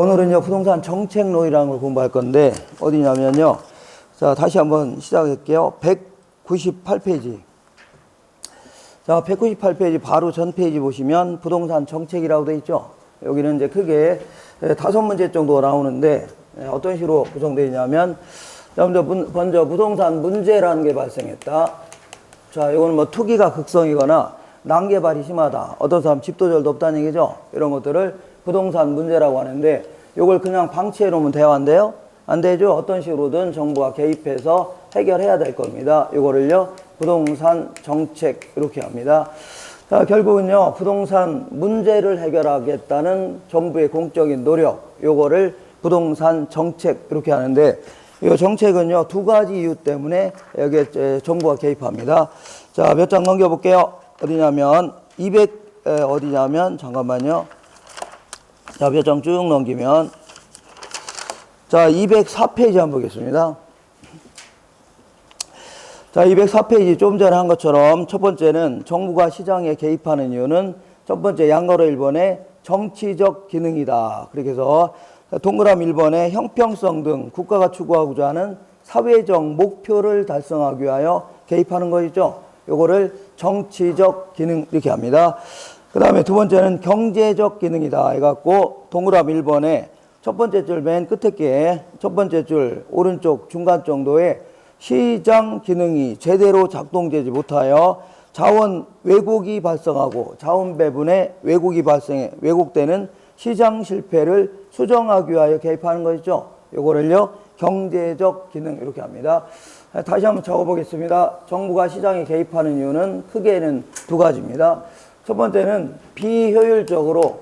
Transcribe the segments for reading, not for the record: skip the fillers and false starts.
오늘은요, 부동산 정책론이라는 걸 공부할 건데, 어디냐면요. 자, 다시 한번 시작할게요. 198페이지. 자, 198페이지 바로 전 페이지 보시면 부동산 정책이라고 되어 있죠. 여기는 이제 크게 5문제 정도가 나오는데, 어떤 식으로 구성되어 있냐면, 먼저 부동산 문제라는 게 발생했다. 자, 이거는 뭐 투기가 극성이거나 난개발이 심하다. 어떤 사람 집도절도 없다는 얘기죠. 이런 것들을 부동산 문제라고 하는데, 이걸 그냥 방치해 놓으면 돼요, 안 돼요? 안 되죠. 어떤 식으로든 정부가 개입해서 해결해야 될 겁니다. 이거를요, 부동산 정책 이렇게 합니다. 자, 결국은요, 부동산 문제를 해결하겠다는 정부의 공적인 노력, 요거를 부동산 정책 이렇게 하는데, 이 정책은요, 2가지 이유 때문에 여기에 정부가 개입합니다. 자, 몇 장 넘겨볼게요. 어디냐면 어디냐면 잠깐만요. 자, 몇 장 쭉 넘기면, 자, 204페이지 한번 보겠습니다. 자, 204페이지 좀 전에 한 것처럼 첫 번째는 정부가 시장에 개입하는 이유는 첫 번째 양가로 1번의 정치적 기능이다. 그렇게 해서 동그라미 1번의 형평성 등 국가가 추구하고자 하는 사회적 목표를 달성하기 위하여 개입하는 것이죠. 요거를 정치적 기능 이렇게 합니다. 그 다음에 두 번째는 경제적 기능이다 해갖고 동그라미 1번에 첫 번째 줄 맨 끝에 게 첫 번째 줄 오른쪽 중간 정도에 시장 기능이 제대로 작동되지 못하여 자원 왜곡이 발생하고 자원 배분에 왜곡되는 시장 실패를 수정하기 위하여 개입하는 것이죠. 요거를요, 경제적 기능 이렇게 합니다. 다시 한번 적어보겠습니다. 정부가 시장에 개입하는 이유는 크게는 2가지입니다. 첫 번째는 비효율적으로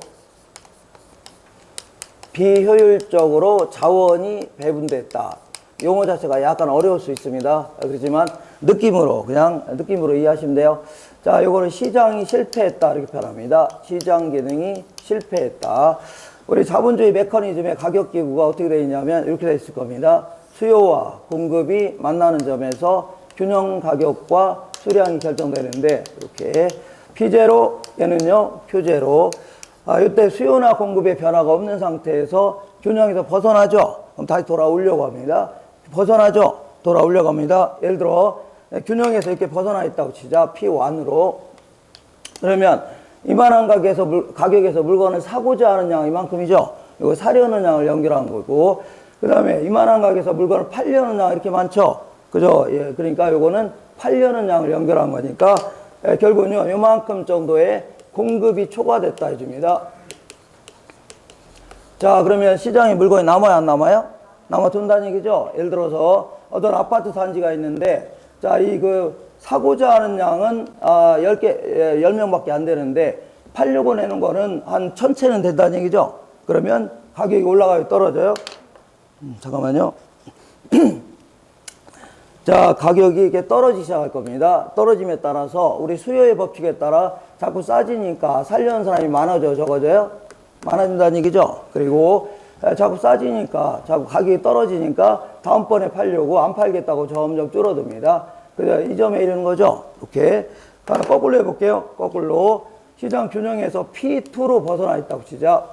자원이 배분됐다. 용어 자체가 약간 어려울 수 있습니다. 그렇지만 그냥 느낌으로 이해하시면 돼요. 자, 요거는 시장이 실패했다 이렇게 표현합니다. 시장 기능이 실패했다. 우리 자본주의 메커니즘의 가격 기구가 어떻게 되어 있냐면 이렇게 되어 있을 겁니다. 수요와 공급이 만나는 점에서 균형 가격과 수량이 결정되는데, 이렇게 P제로, 얘는요, Q제로. 이때 수요나 공급의 변화가 없는 상태에서 균형에서 벗어나죠. 그럼 다시 돌아오려고 합니다. 돌아오려고 합니다. 예를 들어, 균형에서 이렇게 벗어나 있다고 치자. P1으로. 그러면 이만한 가격에서 물건을 사고자 하는 양이 이만큼이죠. 이거 사려는 양을 연결한 거고, 그 다음에 이만한 가격에서 물건을 팔려는 양 이렇게 많죠. 그죠? 예, 그러니까 요거는 팔려는 양을 연결한 거니까, 결국은요, 요만큼 정도의 공급이 초과됐다 해줍니다. 자, 그러면 시장에 물건이 남아요, 안 남아요? 남아둔다는 얘기죠. 예를 들어서 어떤 아파트 단지가 있는데, 자, 사고자 하는 양은 10명밖에 안 되는데, 팔려고 내는 거는 한 1000채는 된다는 얘기죠. 그러면 가격이 올라가요, 떨어져요? 잠깐만요. 자, 가격이 이렇게 떨어지기 시작할 겁니다. 떨어짐에 따라서 우리 수요의 법칙에 따라 자꾸 싸지니까 살려는 사람이 적어져요? 많아진다는 얘기죠. 그리고 자꾸 싸지니까, 자꾸 가격이 떨어지니까 다음번에 팔려고 안 팔겠다고 점점 줄어듭니다. 그래서 이 점에 이르는 거죠. 이렇게. 거꾸로 해볼게요. 거꾸로. 시장 균형에서 P2로 벗어나 있다고 치자.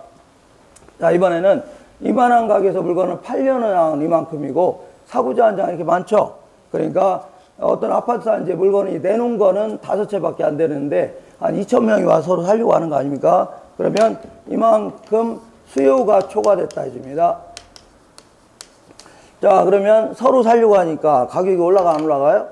자, 이번에는 이만한 가격에서 물건을 팔려는 양은 이만큼이고, 사고자 하는 양이 이렇게 많죠. 그러니까 어떤 아파트 단지에 물건이 내놓은 거는 5채밖에 안 되는데 한 2,000명이 와서 서로 살려고 하는 거 아닙니까? 그러면 이만큼 수요가 초과됐다 해줍니다. 자, 그러면 서로 살려고 하니까 가격이 안 올라가요?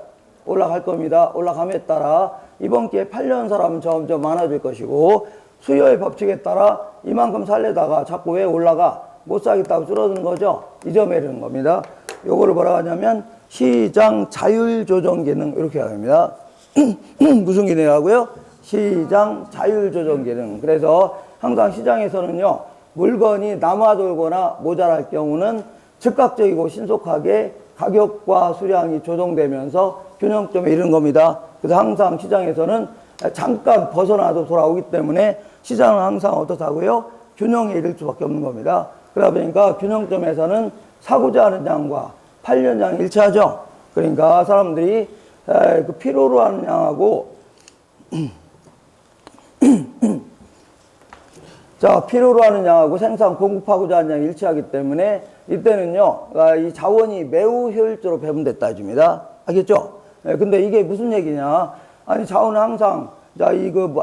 올라갈 겁니다. 올라감에 따라 이번 기회에 팔려는 사람은 점점 많아질 것이고, 수요의 법칙에 따라 이만큼 살려다가 자꾸 왜 올라가? 못 사겠다고 줄어드는 거죠. 이 점에 이르는 겁니다. 요거를 뭐라고 하냐면 시장 자율 조정 기능 이렇게 합니다. 무슨 기능이라고요? 시장 자율 조정 기능. 그래서 항상 시장에서는요, 물건이 남아돌거나 모자랄 경우는 즉각적이고 신속하게 가격과 수량이 조정되면서 균형점에 이르는 겁니다. 그래서 항상 시장에서는 잠깐 벗어나도 돌아오기 때문에 시장은 항상 어떻다고요? 균형에 이를 수밖에 없는 겁니다. 그러다 보니까 균형점에서는 사고자 하는 양과 팔려는 양이 일치하죠. 그러니까 사람들이 필요로 하는 양하고 자, 필요로 하는 양하고 생산 공급하고자 하는 양이 일치하기 때문에 이때는요, 이 자원이 매우 효율적으로 배분됐다 해줍니다. 알겠죠? 근데 이게 무슨 얘기냐? 아니, 자원은 항상, 자,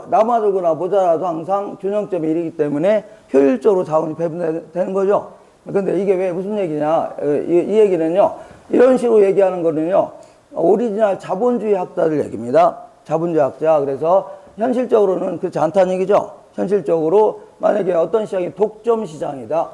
남아들거나 모자라도 항상 균형점이 이르기 때문에 효율적으로 자원이 배분되는 거죠. 근데 이게 왜 무슨 얘기냐? 이 얘기는요, 이런 식으로 얘기하는 거는요, 오리지널 자본주의 학자들 얘기입니다. 자본주의 학자. 그래서 현실적으로는 그렇지 않다는 얘기죠. 현실적으로 만약에 어떤 시장이 독점 시장이다.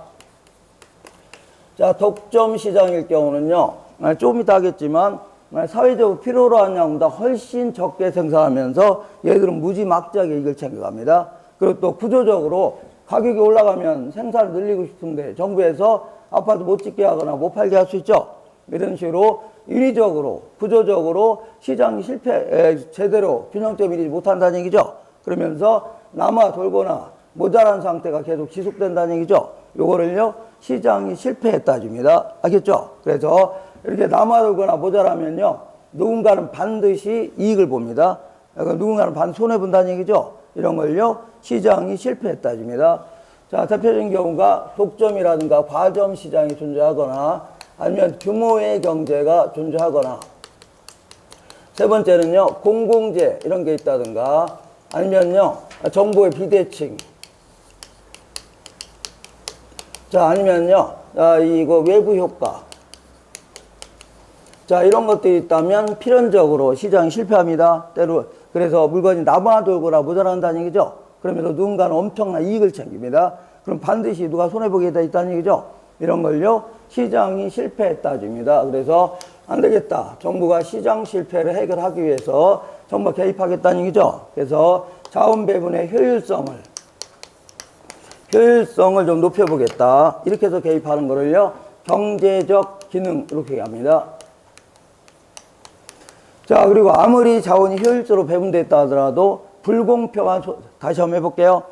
자, 독점 시장일 경우는요, 좀 이따 하겠지만, 사회적으로 필요로 하는 양보다 훨씬 적게 생산하면서 얘들은 무지막지하게 이익을 챙겨갑니다. 그리고 또 구조적으로 가격이 올라가면 생산을 늘리고 싶은데 정부에서 아파트 못 짓게 하거나 못 팔게 할 수 있죠. 이런 식으로 인위적으로, 구조적으로 시장이 제대로 균형점이 이루지 못한다는 얘기죠. 그러면서 남아 돌거나 모자란 상태가 계속 지속된다는 얘기죠. 요거를요, 시장이 실패했다 줍니다. 알겠죠? 그래서 이렇게 남아 돌거나 모자라면요, 누군가는 반드시 이익을 봅니다. 누군가는 손해본다는 얘기죠. 이런 걸요, 시장이 실패했다 줍니다. 자, 대표적인 경우가 독점이라든가 과점 시장이 존재하거나 아니면 규모의 경제가 존재하거나 세 번째는요, 공공재 이런 게 있다든가 아니면요, 정부의 비대칭. 자, 아니면요, 이거 외부 효과. 자, 이런 것들이 있다면 필연적으로 시장이 실패합니다. 때로. 그래서 물건이 남아돌거나 모자란다는 얘기죠. 그러면서 누군가는 엄청난 이익을 챙깁니다. 그럼 반드시 누가 손해보게 돼 있다는 얘기죠. 이런 걸요, 시장이 실패했다 줍니다. 그래서 안 되겠다. 정부가 시장 실패를 해결하기 위해서 정부가 개입하겠다는 얘기죠. 그래서 자원 배분의 효율성을 좀 높여보겠다. 이렇게 해서 개입하는 거를요, 경제적 기능 이렇게 얘기합니다. 자, 그리고 아무리 자원이 효율적으로 배분됐다 하더라도 불공평한 다시 한번 해볼게요.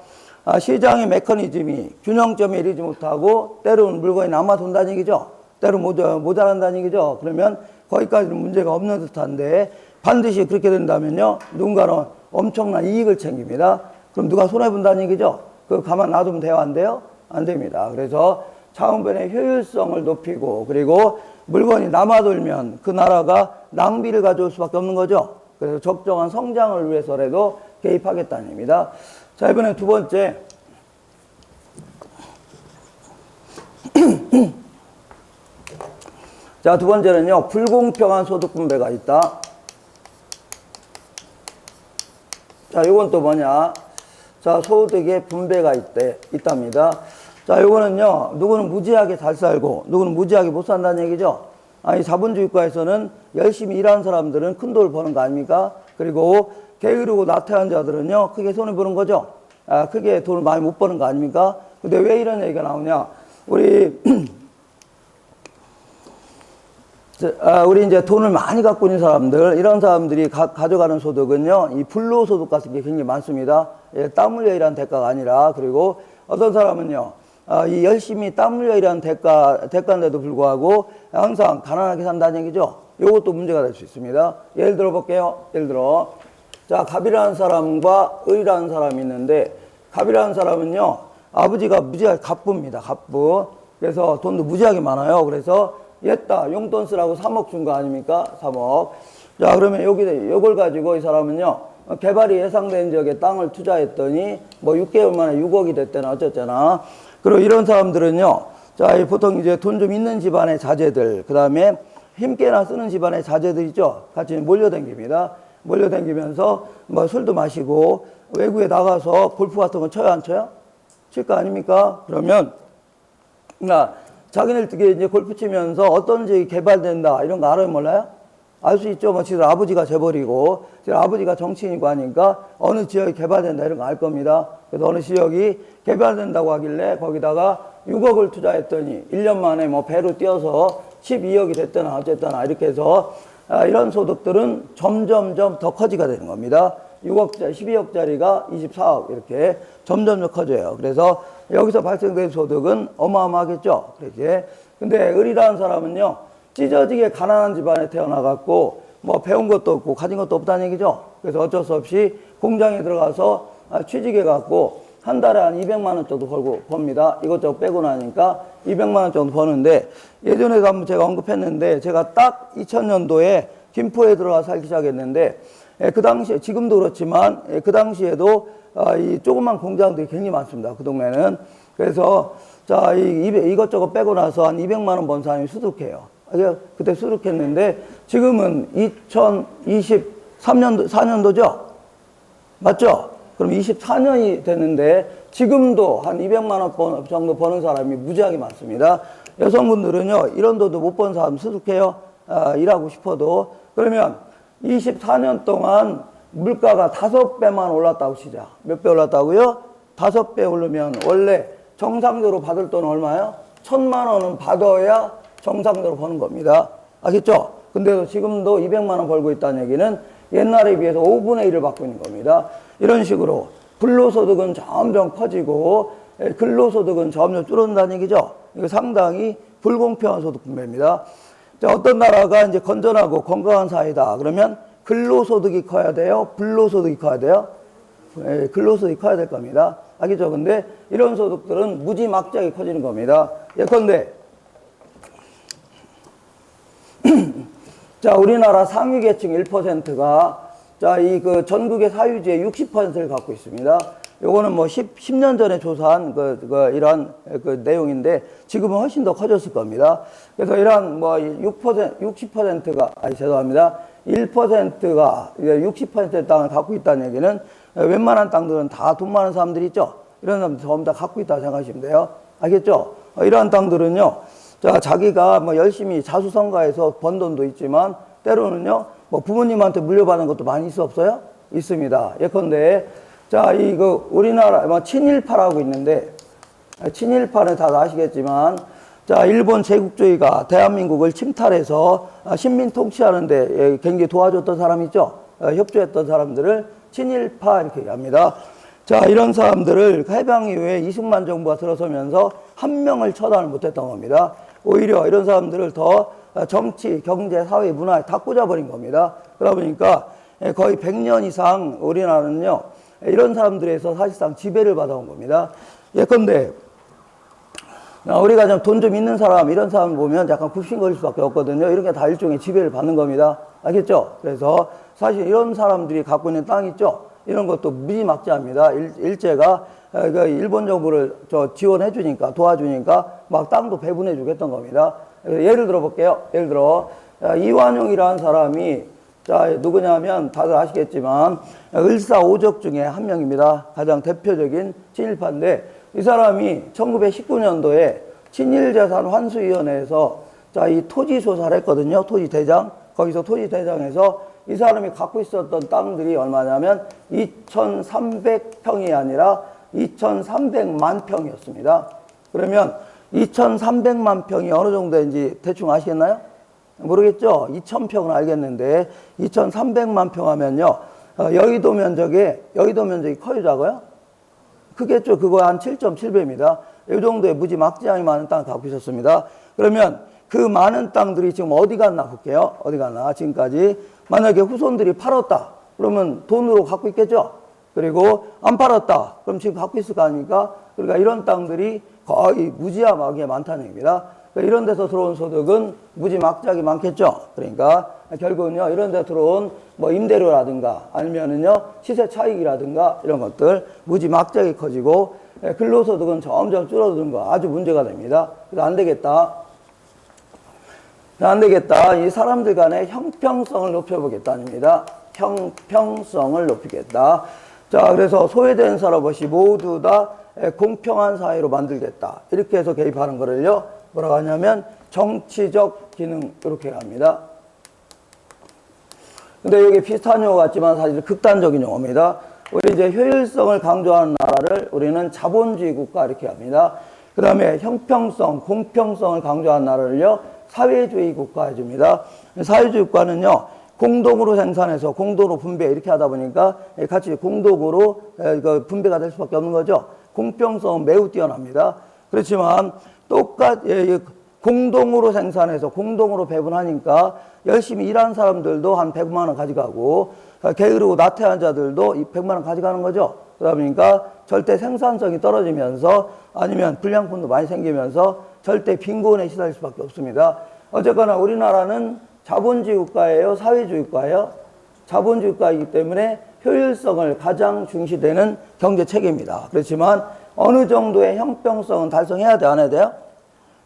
시장의 메커니즘이 균형점에 이르지 못하고 때로는 물건이 남아 돈다는 얘기죠. 때로는 모자란다는 얘기죠. 그러면 거기까지는 문제가 없는 듯한데 반드시 그렇게 된다면요, 누군가는 엄청난 이익을 챙깁니다. 그럼 누가 손해본다는 얘기죠. 그거 가만 놔두면 돼요? 안 돼요? 안 됩니다. 그래서 자원분의 효율성을 높이고 그리고 물건이 남아돌면 그 나라가 낭비를 가져올 수밖에 없는 거죠. 그래서 적정한 성장을 위해서라도 개입하겠다는 얘기입니다. 자, 이번에 두 번째. 자, 두 번째는요, 불공평한 소득 분배가 있다. 자, 요건 또 뭐냐. 자, 소득의 분배가 있답니다. 자, 요거는요, 누구는 무지하게 잘 살고, 누구는 무지하게 못 산다는 얘기죠. 아니, 자본주의 국가에서는 열심히 일하는 사람들은 큰 돈을 버는 거 아닙니까? 그리고 게으르고 나태한 자들은요, 크게 손해보는 거죠. 크게 돈을 많이 못 버는 거 아닙니까? 근데 왜 이런 얘기가 나오냐. 우리 이제 돈을 많이 갖고 있는 사람들, 이런 사람들이 가져가는 소득은요, 이 불로소득 같은 게 굉장히 많습니다. 예, 땀 흘려 일하는 대가가 아니라, 그리고 어떤 사람은요, 이 열심히 땀 흘려 일하는 대가인데도 불구하고 항상 가난하게 산다는 얘기죠. 이것도 문제가 될 수 있습니다. 예를 들어 볼게요. 예를 들어, 자, 갑이라는 사람과 을이라는 사람이 있는데, 갑이라는 사람은요, 아버지가 무지하게 갑부입니다. 갑부. 그래서 돈도 무지하게 많아요. 그래서 옛다 용돈 쓰라고 3억 준 거 아닙니까? 3억. 자, 그러면 요걸 가지고 이 사람은요, 개발이 예상된 지역에 땅을 투자했더니 뭐 6개월 만에 6억이 됐대나 어쨌잖아. 그리고 이런 사람들은요, 자, 보통 이제 돈 좀 있는 집안의 자제들, 그 다음에 힘께나 쓰는 집안의 자제들 있죠. 같이 몰려다닙니다. 몰려다니면서 뭐 술도 마시고 외국에 나가서 골프 같은 거 쳐요, 안 쳐요? 칠 거 아닙니까? 그러면 자기네들끼리 이제 골프 치면서 어떤 지역이 개발된다 이런 거 알아요, 몰라요? 알 수 있죠. 뭐 지들 아버지가 재벌이고 지들 아버지가 정치인이고 하니까 어느 지역이 개발된다 이런 거 알 겁니다. 그래서 어느 지역이 개발된다고 하길래 거기다가 6억을 투자했더니 1년 만에 뭐 배로 뛰어서 12억이 됐거나 어쨌거나 이렇게 해서 이런 소득들은 점점점 더 커지게 되는 겁니다. 6억짜리, 12억짜리가 24억 이렇게 점점 더 커져요. 그래서 여기서 발생된 소득은 어마어마하겠죠. 그렇지? 근데 을이라는 사람은요, 찢어지게 가난한 집안에 태어나갖고 뭐 배운 것도 없고 가진 것도 없다는 얘기죠. 그래서 어쩔 수 없이 공장에 들어가서 취직해갖고 한 달에 한 200만 원 정도 법니다. 이것저것 빼고 나니까 200만 원 정도 버는데, 예전에도 한번 제가 언급했는데, 제가 딱 2000년도에 김포에 들어가 살기 시작했는데, 그 당시에, 지금도 그렇지만, 그 당시에도 이 조그만 공장들이 굉장히 많습니다. 그 동네는. 그래서, 자, 이것저것 빼고 나서 한 200만 원 번 사람이 수두룩해요. 그때 수두룩했는데, 지금은 2023년도, 4년도죠? 맞죠? 그럼 24년이 됐는데, 지금도 한 200만 원 정도 버는 사람이 무지하게 많습니다. 여성분들은요, 이런 돈도 못 버는 사람 수두룩해요. 일하고 싶어도. 그러면 24년 동안 물가가 5배만 올랐다고 치자. 몇 배 올랐다고요? 5배 오르면 원래 정상적으로 받을 돈은 얼마예요? 1000만 원은 받아야 정상적으로 버는 겁니다. 아시겠죠? 근데도 지금도 200만 원 벌고 있다는 얘기는 옛날에 비해서 5분의 1을 받고 있는 겁니다. 이런 식으로 불로소득은 점점 커지고 근로소득은 점점 줄어든다는 얘기죠. 이거 상당히 불공평한 소득 분배입니다. 자, 어떤 나라가 이제 건전하고 건강한 사회다. 그러면 근로소득이 커야 돼요? 불로소득이 커야 돼요? 근로소득이 커야 될 겁니다. 알겠죠? 근데 이런 소득들은 무지막지하게 커지는 겁니다. 예컨대 자, 우리나라 상위 계층 1%가 자, 그 전국의 사유지의 60%를 갖고 있습니다. 요거는 뭐 10년 전에 조사한 이러한 내용인데 지금은 훨씬 더 커졌을 겁니다. 그래서 이러한 뭐 60%가, 죄송합니다. 1%가 60%의 땅을 갖고 있다는 얘기는 웬만한 땅들은 다 돈 많은 사람들이 있죠. 이런 사람들 전부 다 갖고 있다고 생각하시면 돼요. 알겠죠? 이러한 땅들은요, 자, 자기가 뭐 열심히 자수성가해서 번 돈도 있지만 때로는요, 뭐 부모님한테 물려받은 것도 많이 있어 없어요? 있습니다. 예컨대 자, 우리나라 뭐 친일파라고 있는데, 친일파는 다들 아시겠지만, 자, 일본 제국주의가 대한민국을 침탈해서 식민 통치하는데 굉장히 도와줬던 사람 있죠? 협조했던 사람들을 친일파 이렇게 합니다. 자, 이런 사람들을 해방 이후에 이승만 정부가 들어서면서 한 명을 처단을 못했던 겁니다. 오히려 이런 사람들을 더 정치, 경제, 사회, 문화에 다 꽂아버린 겁니다. 그러다 보니까 거의 100년 이상 우리나라는요, 이런 사람들에서 사실상 지배를 받아온 겁니다. 예컨대 우리가 좀 돈 좀 있는 사람, 이런 사람 보면 약간 굽신거릴 수밖에 없거든요. 이런 게 다 일종의 지배를 받는 겁니다. 알겠죠? 그래서 사실 이런 사람들이 갖고 있는 땅 있죠? 이런 것도 무지막지합니다. 일제가 일본 정부를 지원해 주니까, 도와주니까 막 땅도 배분해 주겠던 겁니다. 예를 들어 볼게요. 예를 들어 이완용이라는 사람이, 자, 누구냐면 다들 아시겠지만 을사오적 중에 한 명입니다. 가장 대표적인 친일파인데, 이 사람이 1919년도에 친일재산환수위원회에서 자, 이 토지 조사를 했거든요. 토지대장. 거기서 토지대장에서 이 사람이 갖고 있었던 땅들이 얼마냐면 2,300평이 아니라 2,300만 평이었습니다. 그러면 2,300만 평이 어느 정도인지 대충 아시겠나요? 모르겠죠? 2,000평은 알겠는데 2,300만 평 하면요, 여의도 면적이 커요, 작아요? 크겠죠? 그거 한 7.7배입니다. 이 정도의 무지막지하게 많은 땅을 갖고 있었습니다. 그러면 그 많은 땅들이 지금 어디 갔나 볼게요. 어디 갔나? 지금까지 만약에 후손들이 팔았다 그러면 돈으로 갖고 있겠죠? 그리고 안 팔았다 그럼 지금 갖고 있을 거 아닙니까? 그러니까 이런 땅들이 거의 무지하게 많다는 얘기입니다. 그러니까 이런 데서 들어온 소득은 무지막지하게 많겠죠. 그러니까 결국은요, 이런 데 들어온 뭐 임대료라든가 아니면은요, 시세 차익이라든가 이런 것들 무지막지하게 커지고, 근로소득은 점점 줄어드는 거 아주 문제가 됩니다. 그래서 안 되겠다. 안 되겠다. 이 사람들 간의 형평성을 높여보겠다입니다. 형평성을 높이겠다. 자, 그래서 소외된 사람 없이 모두 다 공평한 사회로 만들겠다. 이렇게 해서 개입하는 거를요, 뭐라고 하냐면 정치적 기능, 이렇게 합니다. 근데 여기 비슷한 용어 같지만 사실 극단적인 용어입니다. 우리 이제 효율성을 강조하는 나라를 우리는 자본주의 국가 이렇게 합니다. 그 다음에 형평성, 공평성을 강조하는 나라를요, 사회주의 국가 해줍니다. 사회주의 국가는요, 공동으로 생산해서 공동으로 분배 이렇게 하다 보니까 같이 공동으로 분배가 될 수밖에 없는 거죠. 공평성은 매우 뛰어납니다. 그렇지만 공동으로 생산해서 공동으로 배분하니까 열심히 일한 사람들도 한 100만 원 가져가고 게으르고 나태한 자들도 이 100만 원 가져가는 거죠. 그러다 보니까 절대 생산성이 떨어지면서 아니면 불량품도 많이 생기면서 절대 빈곤에 시달릴 수밖에 없습니다. 어쨌거나 우리나라는 자본주의 국가예요? 사회주의 국가예요? 자본주의 국가이기 때문에 효율성을 가장 중시되는 경제 체계입니다. 그렇지만 어느 정도의 형평성은 달성해야 돼, 안 해야 돼요?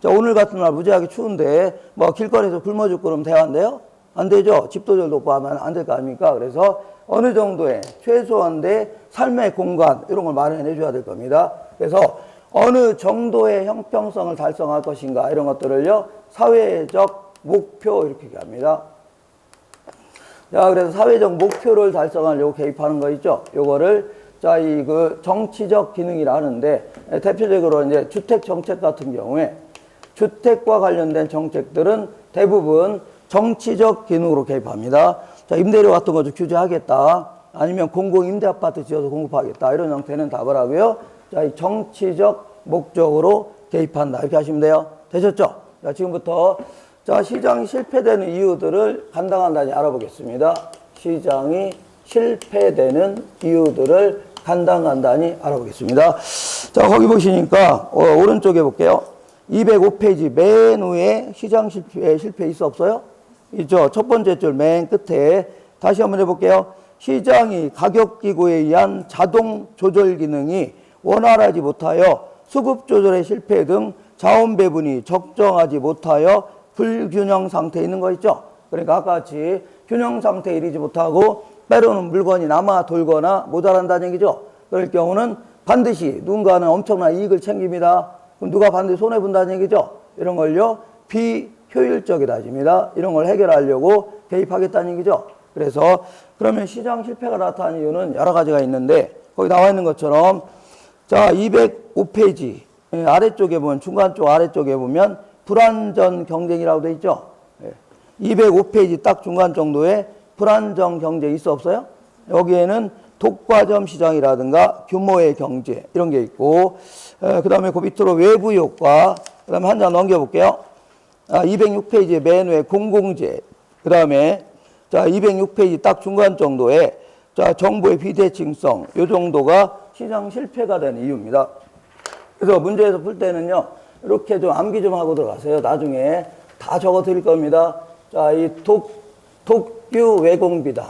자, 오늘 같은 날 무지하게 추운데 뭐 길거리에서 굶어 죽고 그러면 돼야 안 돼요? 안 되죠. 집도절 높고 하면 안 될 거 아닙니까? 그래서 어느 정도의 최소한의 삶의 공간 이런 걸 마련해 줘야 될 겁니다. 그래서 어느 정도의 형평성을 달성할 것인가 이런 것들을요 사회적 목표 이렇게 얘기합니다. 자, 그래서 사회적 목표를 달성하려고 개입하는 거 있죠. 요거를 자, 이 그 정치적 기능이라 하는데 대표적으로 이제 주택 정책 같은 경우에 주택과 관련된 정책들은 대부분 정치적 기능으로 개입합니다. 자, 임대료 같은 거 좀 규제하겠다. 아니면 공공 임대 아파트 지어서 공급하겠다. 이런 형태는 다 뭐라고요? 자, 이 정치적 목적으로 개입한다. 이렇게 하시면 돼요. 되셨죠? 자, 지금부터 자, 시장이 실패되는 이유들을 간단히 알아보겠습니다. 시장이 실패되는 이유들을 간단히 알아보겠습니다. 자, 거기 보시니까 오른쪽에 볼게요. 205페이지 맨 위에 시장 실패 있어 없어요? 있죠. 첫 번째 줄 맨 끝에 다시 한번 해볼게요. 시장이 가격기구에 의한 자동 조절 기능이 원활하지 못하여 수급 조절의 실패 등 자원 배분이 적정하지 못하여 불균형 상태에 있는 거 있죠. 그러니까 아까 같이 균형 상태에 이르지 못하고 때로는 물건이 남아 돌거나 모자란다는 얘기죠. 그럴 경우는 반드시 누군가는 엄청난 이익을 챙깁니다. 그럼 누가 반드시 손해본다는 얘기죠. 이런 걸요 비효율적이다집니다. 이런 걸 해결하려고 개입하겠다는 얘기죠. 그래서 그러면 시장 실패가 나타나는 이유는 여러 가지가 있는데 거기 나와 있는 것처럼 자 205페이지 아래쪽에 보면 중간 쪽 아래쪽에 보면 불안전 경쟁이라고 돼 있죠. 205페이지 딱 중간 정도에 불안정 경제 있어 없어요? 여기에는 독과점 시장이라든가 규모의 경제 이런 게 있고 그 다음에 그 밑으로 외부 효과 그 다음에 한 장 넘겨볼게요. 206페이지에 맨 위에 공공재 그 다음에 자 206페이지 딱 중간 정도에 자 정부의 비대칭성 요 정도가 시장 실패가 되는 이유입니다. 그래서 문제에서 풀 때는요 이렇게 좀 암기 좀 하고 들어가세요. 나중에 다 적어 드릴 겁니다. 자, 이 독규 외공비다.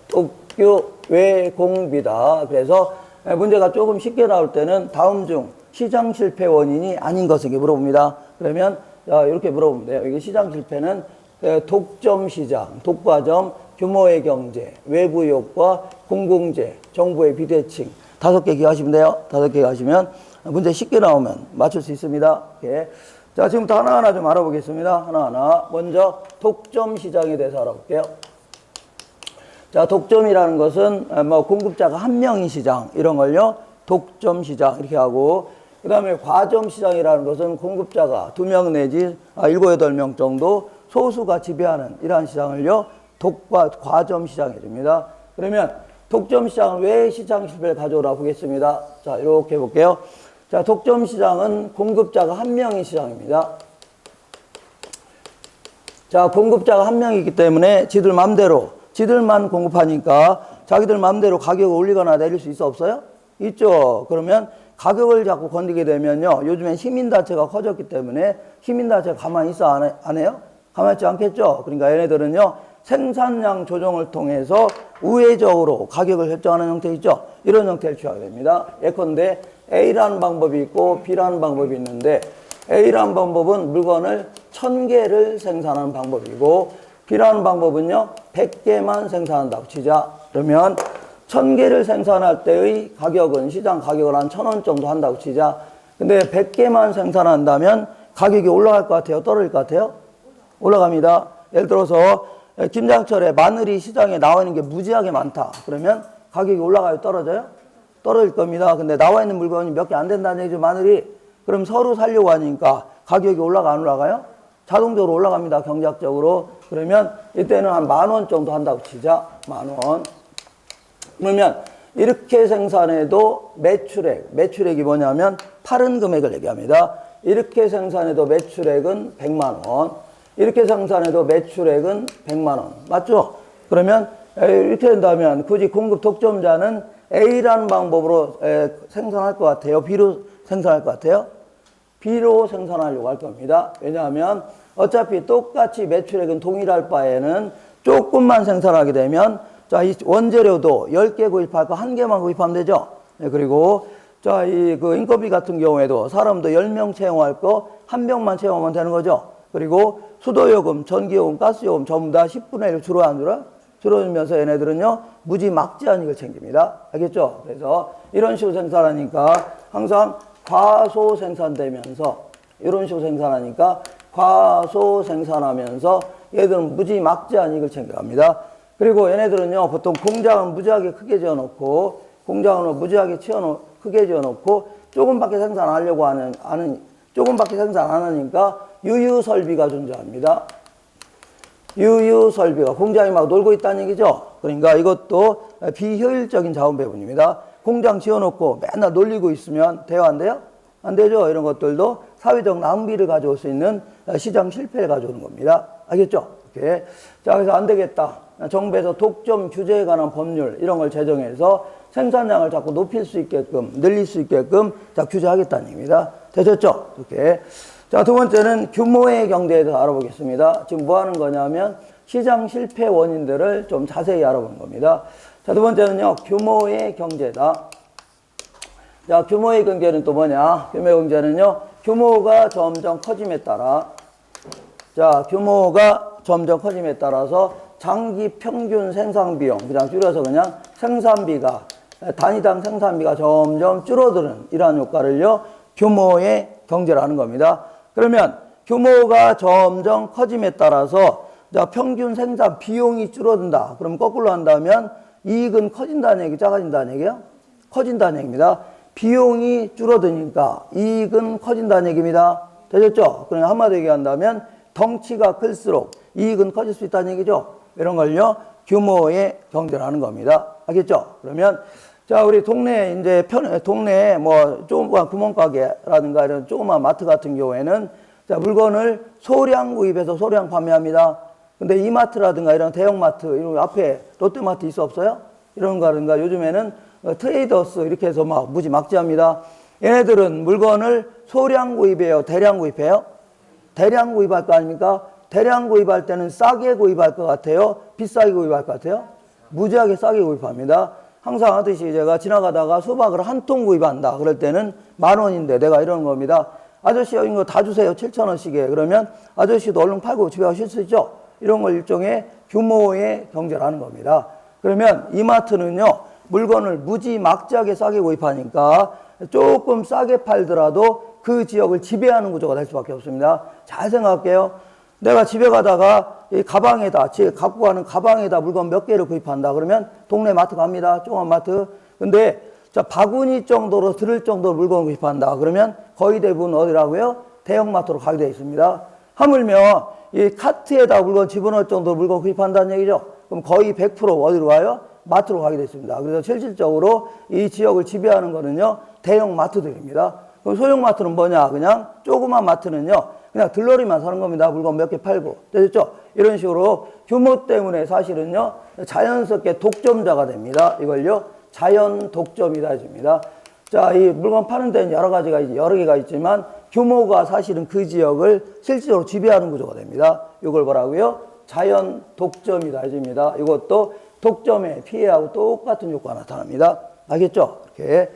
독규 외공비다. 그래서 문제가 조금 쉽게 나올 때는 다음 중 시장 실패 원인이 아닌 것에게 물어봅니다. 그러면 이렇게 물어보면 돼요. 이게 시장 실패는 독점 시장, 독과점, 규모의 경제, 외부 효과, 공공재, 정부의 비대칭 5개 기하시면 돼요. 5개 하시면 문제 쉽게 나오면 맞출 수 있습니다. 이렇게. 자, 지금부터 하나하나 좀 알아보겠습니다. 하나하나. 먼저 독점 시장에 대해서 알아볼게요. 자, 독점이라는 것은 뭐 공급자가 한 명인 시장 이런 걸요 독점 시장 이렇게 하고 그 다음에 과점 시장이라는 것은 공급자가 2명 내지 7, 8명 정도 소수가 지배하는 이러한 시장을요 과점 시장이 됩니다. 그러면 독점 시장은 왜 시장 실패를 가져오라 보겠습니다. 자, 이렇게 볼게요. 자, 독점 시장은 공급자가 한 명인 시장입니다. 자, 공급자가 한 명이기 때문에 지들 맘대로 지들만 공급하니까 자기들 맘대로 가격을 올리거나 내릴 수 있어 없어요? 있죠. 그러면 가격을 자꾸 건드리게 되면요 요즘엔 시민단체가 커졌기 때문에 시민단체가 가만히 있어 안 해요? 가만히 있지 않겠죠. 그러니까 얘네들은요 생산량 조정을 통해서 우회적으로 가격을 결정하는 형태 있죠. 이런 형태를 취하게 됩니다. 예컨대 A라는 방법이 있고 B라는 방법이 있는데 A라는 방법은 물건을 1000개를 생산하는 방법이고 B라는 방법은요 100개만 생산한다고 치자. 그러면 1000개를 생산할 때의 가격은 시장 가격을 한 1000원 정도 한다고 치자. 근데 100개만 생산한다면 가격이 올라갈 것 같아요? 떨어질 것 같아요? 올라갑니다. 예를 들어서 김장철에 마늘이 시장에 나와 있는 게 무지하게 많다. 그러면 가격이 올라가요? 떨어져요? 떨어질 겁니다. 근데 나와 있는 물건이 몇 개 안 된다는 얘기죠, 마늘이. 그럼 서로 살려고 하니까 가격이 올라가 안 올라가요? 자동적으로 올라갑니다, 경제학적으로. 그러면 이때는 한 10,000원 정도 한다고 치자. 10,000원. 그러면 이렇게 생산해도 매출액이 뭐냐면 파른 금액을 얘기합니다. 이렇게 생산해도 매출액은 100만 원. 이렇게 생산해도 매출액은 100만 원. 맞죠? 그러면 이렇게 된다면 굳이 공급 독점자는 A라는 방법으로 생산할 것 같아요? B로 생산할 것 같아요? B로 생산하려고 할 겁니다. 왜냐하면 어차피 똑같이 매출액은 동일할 바에는 조금만 생산하게 되면 자, 이 원재료도 10개 구입할 거 1개만 구입하면 되죠. 그리고 자, 그 인건비 같은 경우에도 사람도 10명 채용할 거 1명만 채용하면 되는 거죠. 그리고 수도요금, 전기요금, 가스요금 전부 다 10분의 1 줄어 안 줄어? 줄어들면서 얘네들은요, 무지막지한 이익을 챙깁니다. 알겠죠? 그래서 이런 식으로 생산하니까 항상 과소 생산되면서 이런 식으로 생산하니까 과소 생산하면서 얘들은 무지막지한 이익을 챙겨갑니다. 그리고 얘네들은요, 보통 공장은 무지하게 크게 지어놓고 공장은 무지하게 크게 지어놓고 조금밖에 생산 안 하려고 조금밖에 생산 안 하니까 유유설비가 존재합니다. 유유설비가 공장이 막 놀고 있다는 얘기죠. 그러니까 이것도 비효율적인 자원 배분입니다. 공장 지어놓고 맨날 놀리고 있으면 돼요, 안 돼요? 안 되죠. 이런 것들도 사회적 낭비를 가져올 수 있는 시장 실패를 가져오는 겁니다. 알겠죠? 이렇게. 자, 그래서 안 되겠다. 정부에서 독점 규제에 관한 법률 이런 걸 제정해서 생산량을 자꾸 높일 수 있게끔, 늘릴 수 있게끔 자, 규제하겠다는 얘기입니다. 되셨죠? 이렇게. 자, 두 번째는 규모의 경제에 대해서 알아보겠습니다. 지금 뭐 하는 거냐면 시장 실패 원인들을 좀 자세히 알아보는 겁니다. 자, 두 번째는요, 규모의 경제다. 자, 규모의 경제는 또 뭐냐? 규모의 경제는요, 규모가 점점 커짐에 따라, 자, 규모가 점점 커짐에 따라서 장기 평균 생산비용, 그냥 줄여서 그냥 생산비가, 단위당 생산비가 점점 줄어드는 이러한 효과를요, 규모의 경제라는 겁니다. 그러면 규모가 점점 커짐에 따라서 자, 평균 생산 비용이 줄어든다. 그럼 거꾸로 한다면 이익은 커진다는 얘기, 작아진다는 얘기예요? 커진다는 얘기입니다. 비용이 줄어드니까 이익은 커진다는 얘기입니다. 되셨죠? 그럼 한마디로 얘기한다면 덩치가 클수록 이익은 커질 수 있다는 얘기죠. 이런 걸요, 규모의 경제라는 겁니다. 알겠죠? 그러면 자, 우리 동네 이제 동네에 뭐 조그만 구멍가게라든가 이런 조그만 마트 같은 경우에는 자, 물건을 소량 구입해서 소량 판매합니다. 근데 이마트라든가 이런 대형마트, 이런 앞에 롯데마트 있어 없어요? 이런 거라든가 요즘에는 트레이더스 이렇게 해서 막 무지막지합니다. 얘네들은 물건을 소량 구입해요? 대량 구입해요? 대량 구입할 거 아닙니까? 대량 구입할 때는 싸게 구입할 것 같아요? 비싸게 구입할 것 같아요? 무지하게 싸게 구입합니다. 항상 하듯이 제가 지나가다가 수박을 한 통 구입한다. 그럴 때는 10,000원인데 내가 이러는 겁니다. 아저씨 이거 다 주세요. 7,000원씩에. 그러면 아저씨도 얼른 팔고 집에 가실 수 있죠. 이런 걸 일종의 규모의 경제라는 겁니다. 그러면 이마트는요, 물건을 무지막지하게 싸게 구입하니까 조금 싸게 팔더라도 그 지역을 지배하는 구조가 될 수밖에 없습니다. 잘 생각할게요. 내가 집에 가다가 이 가방에다, 갖고 가는 가방에다 물건 몇 개를 구입한다. 그러면 동네 마트 갑니다. 조그만 마트. 근데 자, 바구니 정도로 들을 정도로 물건을 구입한다. 그러면 거의 대부분 어디라고요? 대형마트로 가게 되어 있습니다. 하물며 이 카트에다 물건 집어넣을 정도로 물건 구입한다는 얘기죠. 그럼 거의 100% 어디로 가요? 마트로 가게 되어 있습니다. 그래서 실질적으로 이 지역을 지배하는 거는요, 대형 마트들입니다. 그럼 소형 마트는 뭐냐? 그냥 조그만 마트는요, 그냥 들러리만 사는 겁니다. 물건 몇 개 팔고. 되셨죠? 이런 식으로 규모 때문에 사실은요, 자연스럽게 독점자가 됩니다. 이걸요, 자연 독점이다 해줍니다. 자, 이 물건 파는 데는 여러 개가 있지만 규모가 사실은 그 지역을 실질적으로 지배하는 구조가 됩니다. 이걸 뭐라고요? 자연 독점이다 해줍니다. 이것도 독점의 피해하고 똑같은 효과가 나타납니다. 알겠죠? 이렇게.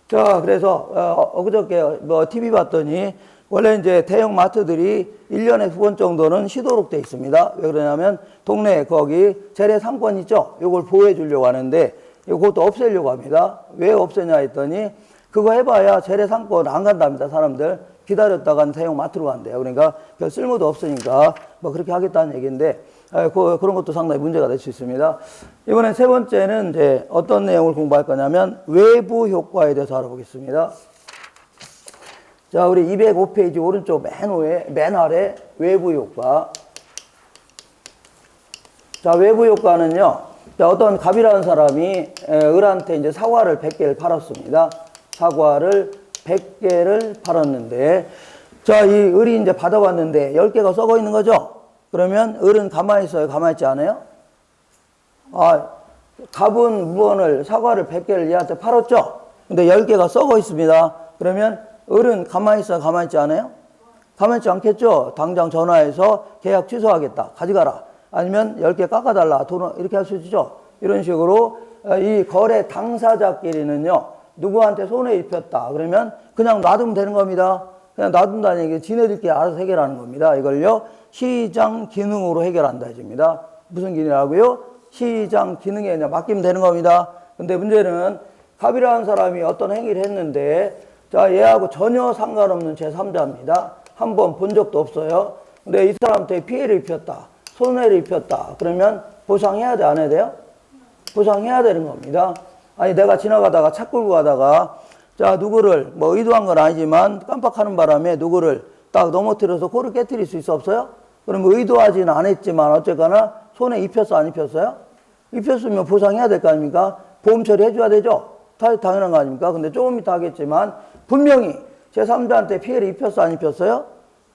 자, 그래서 엊그저께 뭐 TV 봤더니 원래 이제 대형 마트들이 1년에 2번 정도는 쉬도록 돼 있습니다. 왜 그러냐면 동네에 거기 재래 상권 있죠? 이걸 보호해 주려고 하는데 이것도 없애려고 합니다. 왜 없애냐 했더니 그거 해봐야 재래 상권 안 간답니다. 사람들 기다렸다간 대형 마트로 간대요. 그러니까 별 쓸모도 없으니까 뭐 그렇게 하겠다는 얘기인데 그런 것도 상당히 문제가 될 수 있습니다. 이번엔 세 번째는 이제 어떤 내용을 공부할 거냐면 외부 효과에 대해서 알아보겠습니다. 자, 우리 205페이지 오른쪽 맨 아래 외부 효과. 자, 외부 효과는요. 자, 어떤 갑이라는 사람이 을한테 이제 사과를 100개를 팔았습니다. 사과를 100개를 팔았는데, 자, 이 을이 이제 받아왔는데 10개가 썩어 있는 거죠? 그러면 을은 가만히 있어요? 가만히 있지 않아요? 아, 갑은 무언을, 사과를 100개를 얘한테 팔았죠? 근데 10개가 썩어 있습니다. 그러면 을은 가만히 있어요? 가만히 있지 않아요? 가만히 있지 않겠죠? 당장 전화해서 계약 취소하겠다. 가져가라. 아니면 10개 깎아달라. 돈 이렇게 할 수 있죠? 이런 식으로 이 거래 당사자끼리는요, 누구한테 손해 입혔다. 그러면 그냥 놔두면 되는 겁니다. 그냥 놔둔다는 얘기, 지네들끼리 알아서 해결하는 겁니다. 이걸요, 시장 기능으로 해결한다 해줍니다. 무슨 기능이라고요? 시장 기능에 그냥 맡기면 되는 겁니다. 근데 문제는 갑이라는 사람이 어떤 행위를 했는데, 자, 얘하고 전혀 상관없는 제3자입니다. 한번 본 적도 없어요. 근데 이 사람한테 피해를 입혔다. 손해를 입혔다. 그러면 보상해야 돼, 안 해야 돼요? 보상해야 되는 겁니다. 아니, 내가 지나가다가 차 끌고 가다가, 자, 누구를, 뭐 의도한 건 아니지만 깜빡하는 바람에 누구를 딱 넘어뜨려서 코를 깨뜨릴 수 있어, 없어요? 그럼 의도하지는 않았지만 어쨌거나 손에 입혔어, 안 입혔어요? 입혔으면 보상해야 될 거 아닙니까? 보험 처리해줘야 되죠? 당연한 거 아닙니까? 근데 조금 이따 하겠지만 분명히 제3자한테 피해를 입혔어, 안 입혔어요?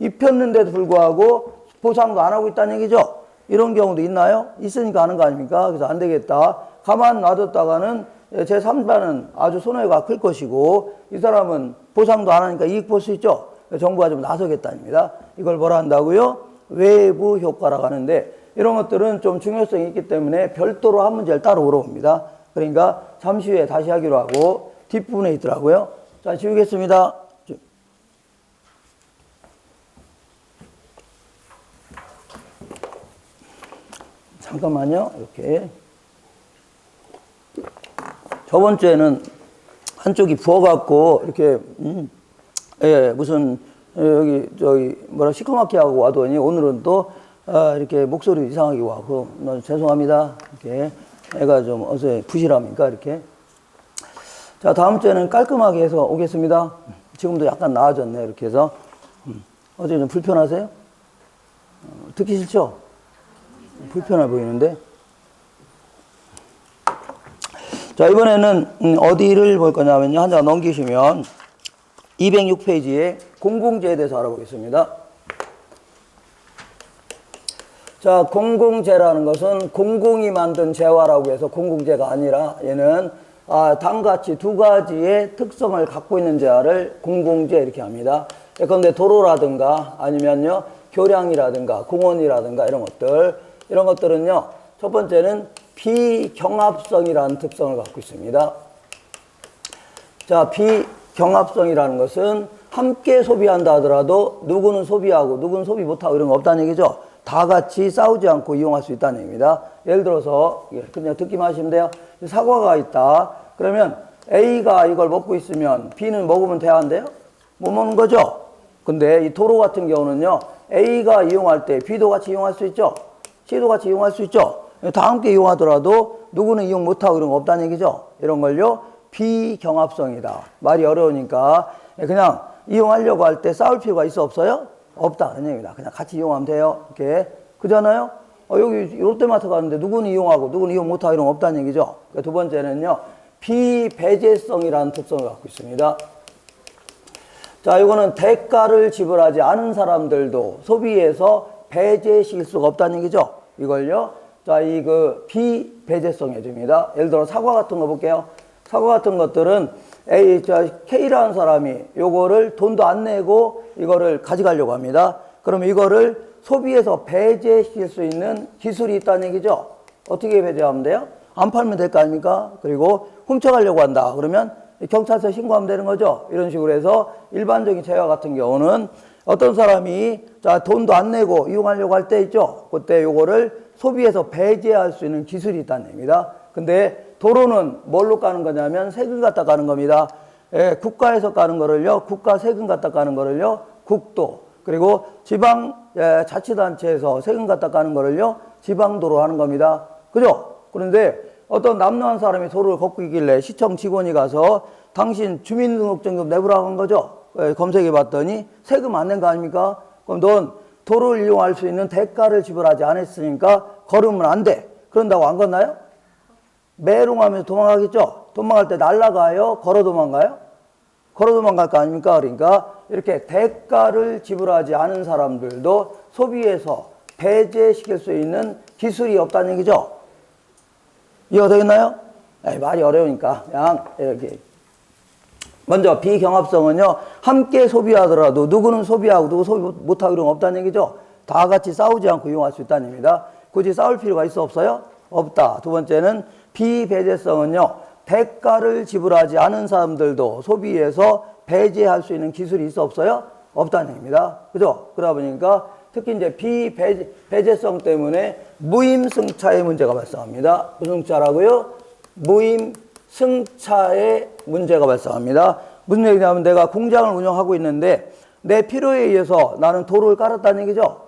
입혔는데도 불구하고 보상도 안 하고 있다는 얘기죠? 이런 경우도 있나요? 있으니까 하는 거 아닙니까? 그래서 안 되겠다. 가만 놔뒀다가는 제3자는 아주 손해가 클 것이고, 이 사람은 보상도 안 하니까 이익 볼 수 있죠? 정부가 좀 나서겠다입니다. 이걸 뭐라 한다고요? 외부 효과라고 하는데, 이런 것들은 좀 중요성이 있기 때문에 별도로 한 문제를 따로 물어봅니다. 그러니까 잠시 후에 다시 하기로 하고, 뒷부분에 있더라고요. 자, 지우겠습니다. 잠깐만요. 이렇게. 저번 주에는 한쪽이 부어갖고, 이렇게, 예, 무슨, 저기, 뭐라, 시커멓게 하고 와더니, 오늘은 또, 이렇게 목소리 이상하게 와고, 죄송합니다. 이렇게. 애가 좀 어서 부실합니까? 이렇게. 자, 다음 주에는 깔끔하게 해서 오겠습니다. 지금도 약간 나아졌네. 이렇게 해서. 어제 좀 불편하세요? 듣기 싫죠? 불편해 보이는데. 자, 이번에는 어디를 볼 거냐면요. 한 장 넘기시면 206페이지에 공공재에 대해서 알아보겠습니다. 자, 공공재라는 것은 공공이 만든 재화라고 해서 공공재가 아니라 얘는 다음같이 두 가지의 특성을 갖고 있는 재화를 공공재 이렇게 합니다. 그런데 도로라든가 아니면요 교량이라든가 공원이라든가 이런 것들은요, 첫 번째는 비경합성이라는 특성을 갖고 있습니다. 자, 비경합성이라는 것은 함께 소비한다 하더라도 누구는 소비하고 누구는 소비 못하고 이런 거 없다는 얘기죠. 다 같이 싸우지 않고 이용할 수 있다는 얘기입니다. 예를 들어서 그냥 듣기만 하시면 돼요. 사과가 있다. 그러면 A가 이걸 먹고 있으면 B는 먹으면 돼야 한대요? 못 먹는 거죠. 근데 이 도로 같은 경우는요, A가 이용할 때 B도 같이 이용할 수 있죠. C도 같이 이용할 수 있죠. 다 함께 이용하더라도 누구는 이용 못하고 이런 거 없다는 얘기죠. 이런 걸요, 비경합성이다. 말이 어려우니까 그냥 이용하려고 할 때 싸울 필요가 있어, 없어요? 없다. 그런 얘기입니다. 그냥 같이 이용하면 돼요. 이렇게. 그잖아요? 여기 롯데마트 가는데 누구는 이용하고 누구는 이용 못하고 이런 거 없다는 얘기죠. 두 번째는요, 비배제성이라는 특성을 갖고 있습니다. 자, 이거는 대가를 지불하지 않은 사람들도 소비에서 배제시킬 수가 없다는 얘기죠. 이걸요. 자, 비배제성이 됩니다. 예를 들어 사과 같은 거 볼게요. 사과 같은 것들은 K라는 사람이 요거를 돈도 안 내고 이거를 가져가려고 합니다. 그럼 이거를 소비에서 배제시킬 수 있는 기술이 있다는 얘기죠. 어떻게 배제하면 돼요? 안 팔면 될 거 아닙니까? 그리고 훔쳐가려고 한다. 그러면 경찰서에 신고하면 되는 거죠. 이런 식으로 해서 일반적인 재화 같은 경우는 어떤 사람이 돈도 안 내고 이용하려고 할 때 있죠. 그때 요거를 소비에서 배제할 수 있는 기술이 있다는 얘기입니다. 근데 도로는 뭘로 까는 거냐면 세금 갖다 까는 겁니다. 국가에서 까는 거를요, 국가 세금 갖다 까는 거를요, 국도. 그리고 지방 자치단체에서 세금 갖다 까는 거를요, 지방도로 하는 겁니다. 그죠? 그런데 어떤 남루한 사람이 도로를 걷고 있길래 시청 직원이 가서 당신 주민등록증 좀 내보라고 한 거죠. 검색해 봤더니 세금 안 낸 거 아닙니까? 그럼 넌 도로를 이용할 수 있는 대가를 지불하지 않았으니까 걸으면 안 돼. 그런다고 안 걷나요? 메롱하면서 도망가겠죠? 도망갈 때 날아가요? 걸어 도망가요? 걸어 도망갈 거 아닙니까? 그러니까 이렇게 대가를 지불하지 않은 사람들도 소비에서 배제시킬 수 있는 기술이 없다는 얘기죠. 이해가 되겠나요? 말이 어려우니까 그냥 이렇게. 먼저 비경합성은요, 함께 소비하더라도 누구는 소비하고 누구 소비 못하고 이런 거 없다는 얘기죠. 다 같이 싸우지 않고 이용할 수 있다는 얘기입니다. 굳이 싸울 필요가 있어 없어요? 없다. 두 번째는 비배제성은요, 대가를 지불하지 않은 사람들도 소비에서 배제할 수 있는 기술이 있어 없어요? 없다는 얘기입니다. 그죠? 그러다 보니까 특히 이제 비배제성 때문에 무임승차의 문제가 발생합니다. 무슨 승차라고요? 무임승차의 문제가 발생합니다. 무슨 얘기냐면 내가 공장을 운영하고 있는데 내 필요에 의해서 나는 도로를 깔았다는 얘기죠.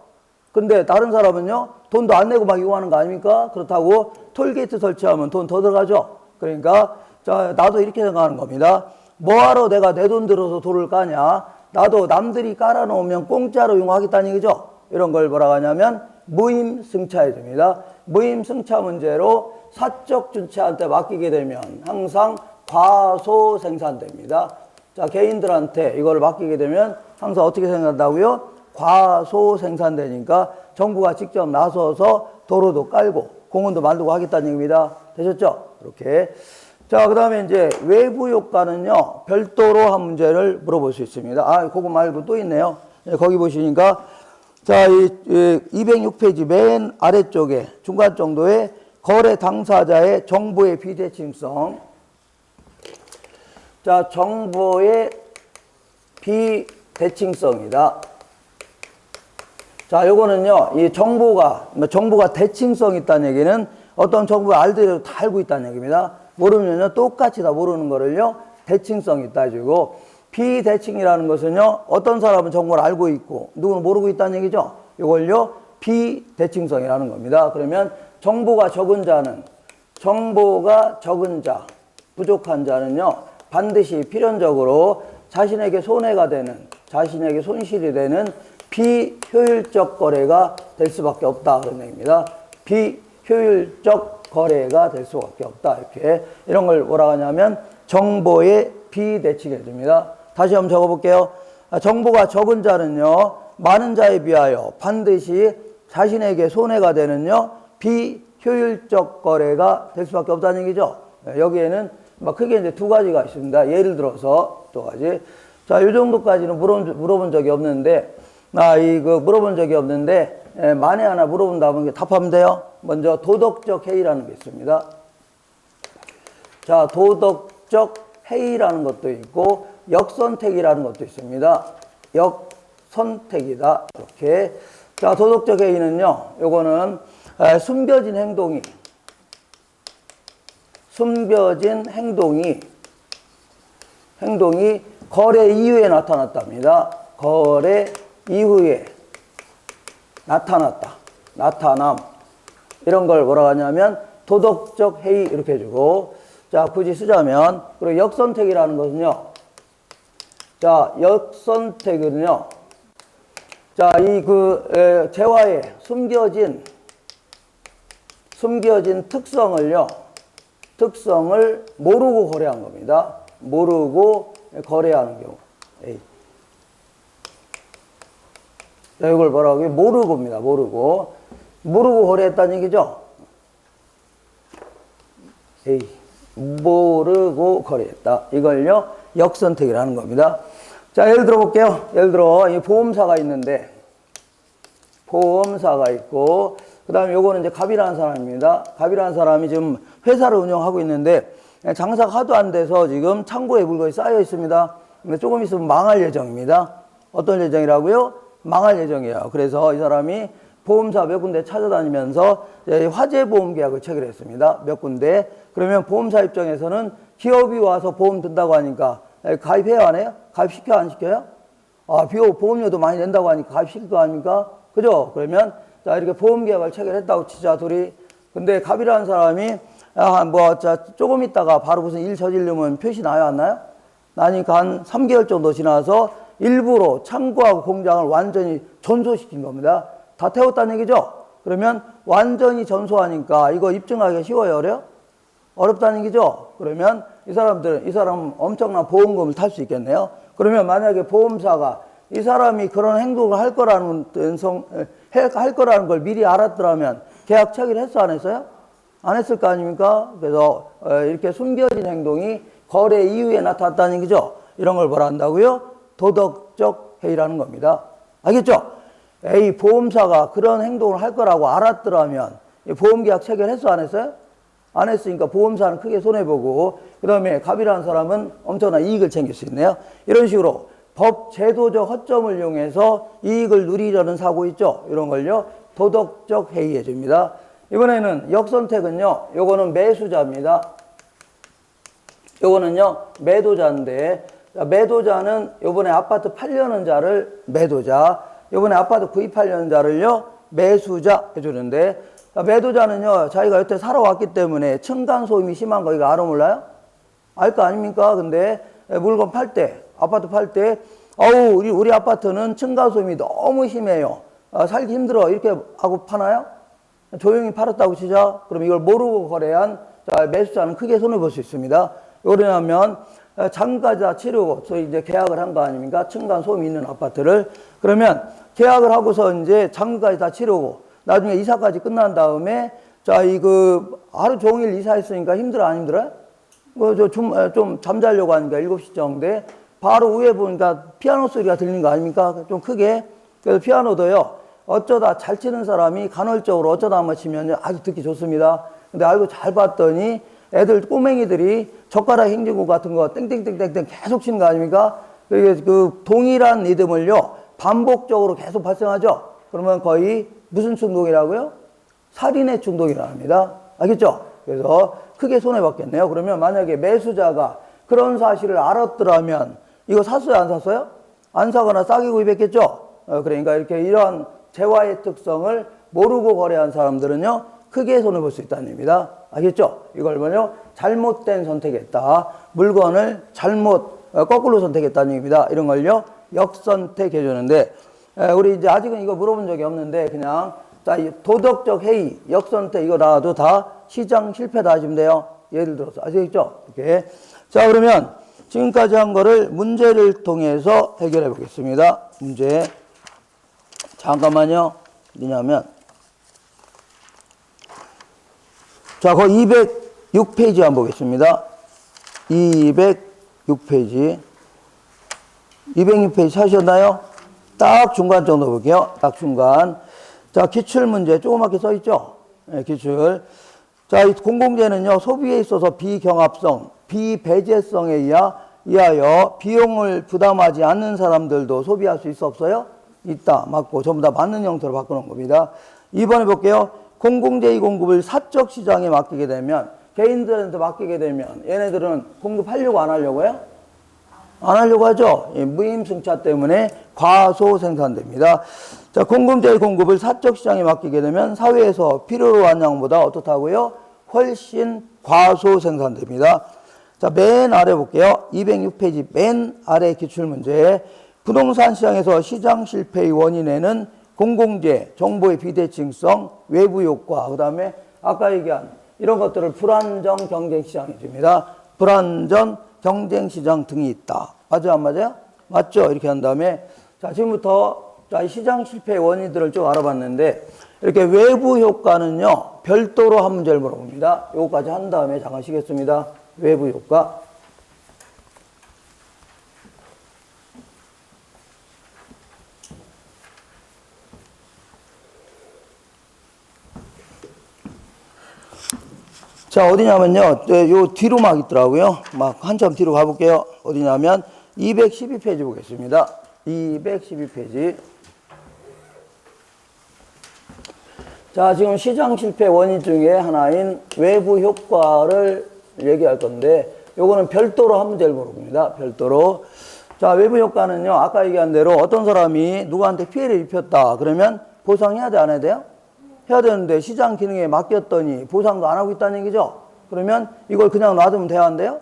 근데 다른 사람은요, 돈도 안 내고 막 이용하는 거 아닙니까? 그렇다고 톨게이트 설치하면 돈 더 들어가죠. 그러니까 자, 나도 이렇게 생각하는 겁니다. 뭐하러 내가 내 돈 들어서 도로를 까냐? 나도 남들이 깔아놓으면 공짜로 이용하겠다는 얘기죠. 이런 걸 뭐라고 하냐면 무임승차에 됩니다. 무임승차 문제로 사적 주체한테 맡기게 되면 항상 과소생산됩니다. 자, 개인들한테 이걸 맡기게 되면 항상 어떻게 생각한다고요? 과소생산되니까 정부가 직접 나서서 도로도 깔고 공원도 만들고 하겠다는 얘기입니다. 되셨죠? 이렇게. 자, 그 다음에 이제 외부 효과는요, 별도로 한 문제를 물어볼 수 있습니다. 아, 그거 말고 또 있네요. 거기 보시니까, 자, 이 206페이지 맨 아래쪽에 중간 정도에 거래 당사자의 정보의 비대칭성. 자, 정보의 비대칭성이다. 자, 요거는요, 이 정보가 대칭성 있다는 얘기는 어떤 정보를 알더라도 다 알고 있다는 얘기입니다. 모르면요, 똑같이 다 모르는 거를요, 대칭성이 따지고, 비대칭이라는 것은요, 어떤 사람은 정보를 알고 있고, 누구는 모르고 있다는 얘기죠. 이걸요, 비대칭성이라는 겁니다. 그러면 정보가 적은 자, 부족한 자는요, 반드시 필연적으로 자신에게 손해가 되는, 자신에게 손실이 되는 비효율적 거래가 될 수밖에 없다. 그런 얘기입니다. 비효율적 거래가 될 수밖에 없다. 이렇게. 이런 걸 뭐라고 하냐면 정보의 비대칭을 해줍니다. 다시 한번 적어볼게요. 정보가 적은 자는요, 많은 자에 비하여 반드시 자신에게 손해가 되는요, 비효율적 거래가 될 수밖에 없다는 얘기죠. 여기에는 크게 이제 두 가지가 있습니다. 예를 들어서 두 가지. 자, 이 정도까지는 물어본 적이 없는데, 물어본 적이 없는데, 만에 하나 물어본다면 답하면 돼요. 먼저 도덕적 해이라는 게 있습니다. 자, 도덕적 해이라는 것도 있고 역선택이라는 것도 있습니다. 역선택이다. 이렇게. 자, 도덕적 해이는요, 요거는 숨겨진 행동이 거래 이후에 나타났답니다. 거래 이후에 나타남. 이런 걸 뭐라고 하냐면 도덕적 해이 이렇게 해주고, 자, 굳이 쓰자면, 그리고 역선택이라는 것은요, 자, 역선택은요, 자, 재화의 숨겨진 특성을 모르고 거래한 겁니다. 모르고 거래하는 경우. 자, 이걸 뭐라고 해요? 모르고입니다. 모르고 거래했다는 얘기죠. 모르고 거래했다. 이걸요, 역선택이라는 겁니다. 자, 예를 들어 볼게요. 예를 들어, 이 보험사가 있는데, 보험사가 있고, 그 다음에 요거는 이제 갑이라는 사람입니다. 갑이라는 사람이 지금 회사를 운영하고 있는데, 장사가 하도 안 돼서 지금 창고에 물건이 쌓여 있습니다. 근데 조금 있으면 망할 예정입니다. 어떤 예정이라고요? 망할 예정이에요. 그래서 이 사람이 보험사 몇 군데 찾아다니면서 화재 보험 계약을 체결했습니다. 몇 군데. 그러면 보험사 입장에서는 기업이 와서 보험 든다고 하니까 가입해야 안 해요? 가입시켜요? 안 시켜요? 보험료도 많이 낸다고 하니까 가입시킬 거 아닙니까? 그죠? 그러면 자, 이렇게 보험 계약을 체결했다고 치자, 둘이. 근데 갑이라는 사람이 조금 있다가 바로 무슨 일 저지르면 표시 나요, 안 나요? 나니까 한 3개월 정도 지나서 일부러 창고하고 공장을 완전히 전소시킨 겁니다. 다 태웠다는 얘기죠? 그러면 완전히 전소하니까 이거 입증하기가 쉬워요, 어려요? 어렵다는 얘기죠? 그러면 이 사람 엄청난 보험금을 탈 수 있겠네요. 그러면 만약에 보험사가 이 사람이 그런 행동을 할 거라는 걸 미리 알았더라면 계약 체결 했어, 안 했어요? 안 했을 거 아닙니까? 그래서 이렇게 숨겨진 행동이 거래 이후에 나타났다는 얘기죠. 이런 걸 뭐라 한다고요? 도덕적 해이라는 겁니다. 알겠죠? A 보험사가 그런 행동을 할 거라고 알았더라면 보험계약 체결했어, 안 했어요? 안 했으니까 보험사는 크게 손해보고 그 다음에 갑이라는 사람은 엄청난 이익을 챙길 수 있네요. 이런 식으로 법 제도적 허점을 이용해서 이익을 누리려는 사고 있죠. 이런 걸요 도덕적 해이해 줍니다. 이번에는 역선택은요, 요거는 매수자입니다. 요거는요 매도자인데, 매도자는 요번에 아파트 팔려는 자를 매도자, 요번에 아파트 구입하려는 자를요 매수자 해주는데, 매도자는요 자기가 여태 살아왔기 때문에 층간소음이 심한 거 이거 알아 몰라요? 알 거 아닙니까? 근데 물건 팔 때, 아파트 팔 때 우리 아파트는 층간소음이 너무 심해요, 살기 힘들어, 이렇게 하고 파나요? 조용히 팔았다고 치자. 그럼 이걸 모르고 거래한 매수자는 크게 손해볼 수 있습니다. 왜냐하면 장까지 다 치르고 저희 이제 계약을 한 거 아닙니까? 층간소음이 있는 아파트를. 그러면 계약을 하고서 이제 장까지 다 치르고 나중에 이사까지 끝난 다음에 하루 종일 이사했으니까 힘들어, 안 힘들어요? 좀 잠자려고 하니까 7시 정도에 바로 위에 보니까 피아노 소리가 들리는 거 아닙니까? 좀 크게. 그래서 피아노도요 어쩌다 잘 치는 사람이 간헐적으로 어쩌다 한번 치면 아주 듣기 좋습니다. 근데 알고 잘 봤더니 애들 꼬맹이들이 젓가락 행진곡 같은 거 땡땡땡땡땡 계속 치는 거 아닙니까? 그 동일한 리듬을요 반복적으로 계속 발생하죠. 그러면 거의 무슨 중독이라고요? 살인의 중독이라 합니다. 알겠죠? 그래서 크게 손해받겠네요. 그러면 만약에 매수자가 그런 사실을 알았더라면 이거 샀어요, 안 샀어요? 안 사거나 싸게 구입했겠죠? 그러니까 이렇게 이러한 재화의 특성을 모르고 거래한 사람들은요 크게 손해볼 수 있다는 얘기입니다. 알겠죠? 이걸 뭐냐? 잘못된 선택했다. 물건을 거꾸로 선택했다는 얘기입니다. 이런 걸요 역선택해 주는데, 우리 이제 아직은 이거 물어본 적이 없는데 그냥 도덕적 해이, 역선택 이거 나와도 다 시장 실패다 하시면 돼요. 예를 들어서 아시겠죠? 이렇게. 자, 그러면 지금까지 한 거를 문제를 통해서 해결해 보겠습니다. 문제. 잠깐만요. 어디냐면, 자, 그 206페이지 한번 보겠습니다. 206페이지. 206페이지 찾으셨나요? 딱 중간 정도 볼게요. 딱 중간. 자, 기출문제 조그맣게 써있죠? 네, 기출. 자, 이 공공재는요, 소비에 있어서 비경합성, 비배제성에 의하여 비용을 부담하지 않는 사람들도 소비할 수 있어 없어요? 있다. 맞고 전부 다 맞는 형태로 바꾸는 겁니다. 2번에 볼게요. 공공재의 공급을 사적 시장에 맡기게 되면, 개인들한테 맡기게 되면 얘네들은 공급하려고 안 하려고요? 안 하려고 하죠. 무임승차 때문에 과소 생산됩니다. 자, 공공재의 공급을 사적 시장에 맡기게 되면 사회에서 필요로 한 양보다 어떻다고요? 훨씬 과소 생산됩니다. 자, 맨 아래 볼게요. 206페이지 맨 아래 기출문제. 부동산 시장에서 시장 실패의 원인에는 공공재, 정보의 비대칭성, 외부 효과, 그 다음에 아까 얘기한 이런 것들을 불안정 경쟁시장이 줍니다. 불안전 경쟁시장 등이 있다. 맞아요, 안 맞아요? 맞죠? 이렇게 한 다음에, 자, 지금부터 시장 실패의 원인들을 좀 알아봤는데, 이렇게 외부 효과는요, 별도로 한 문제를 물어봅니다. 요거까지 한 다음에 잠깐 쉬겠습니다. 외부 효과. 자, 어디냐면요, 요 뒤로 막 있더라고요. 막 한참 뒤로 가볼게요. 어디냐면 212페이지 보겠습니다. 212페이지. 자, 지금 시장 실패 원인 중에 하나인 외부 효과를 얘기할 건데, 요거는 별도로 한 문제를 물어봅니다. 별도로. 자, 외부 효과는요, 아까 얘기한 대로 어떤 사람이 누구한테 피해를 입혔다. 그러면 보상해야 돼, 안 해야 돼요? 해야 되는데 시장 기능에 맡겼더니 보상도 안 하고 있다는 얘기죠. 그러면 이걸 그냥 놔두면 돼야 한대요?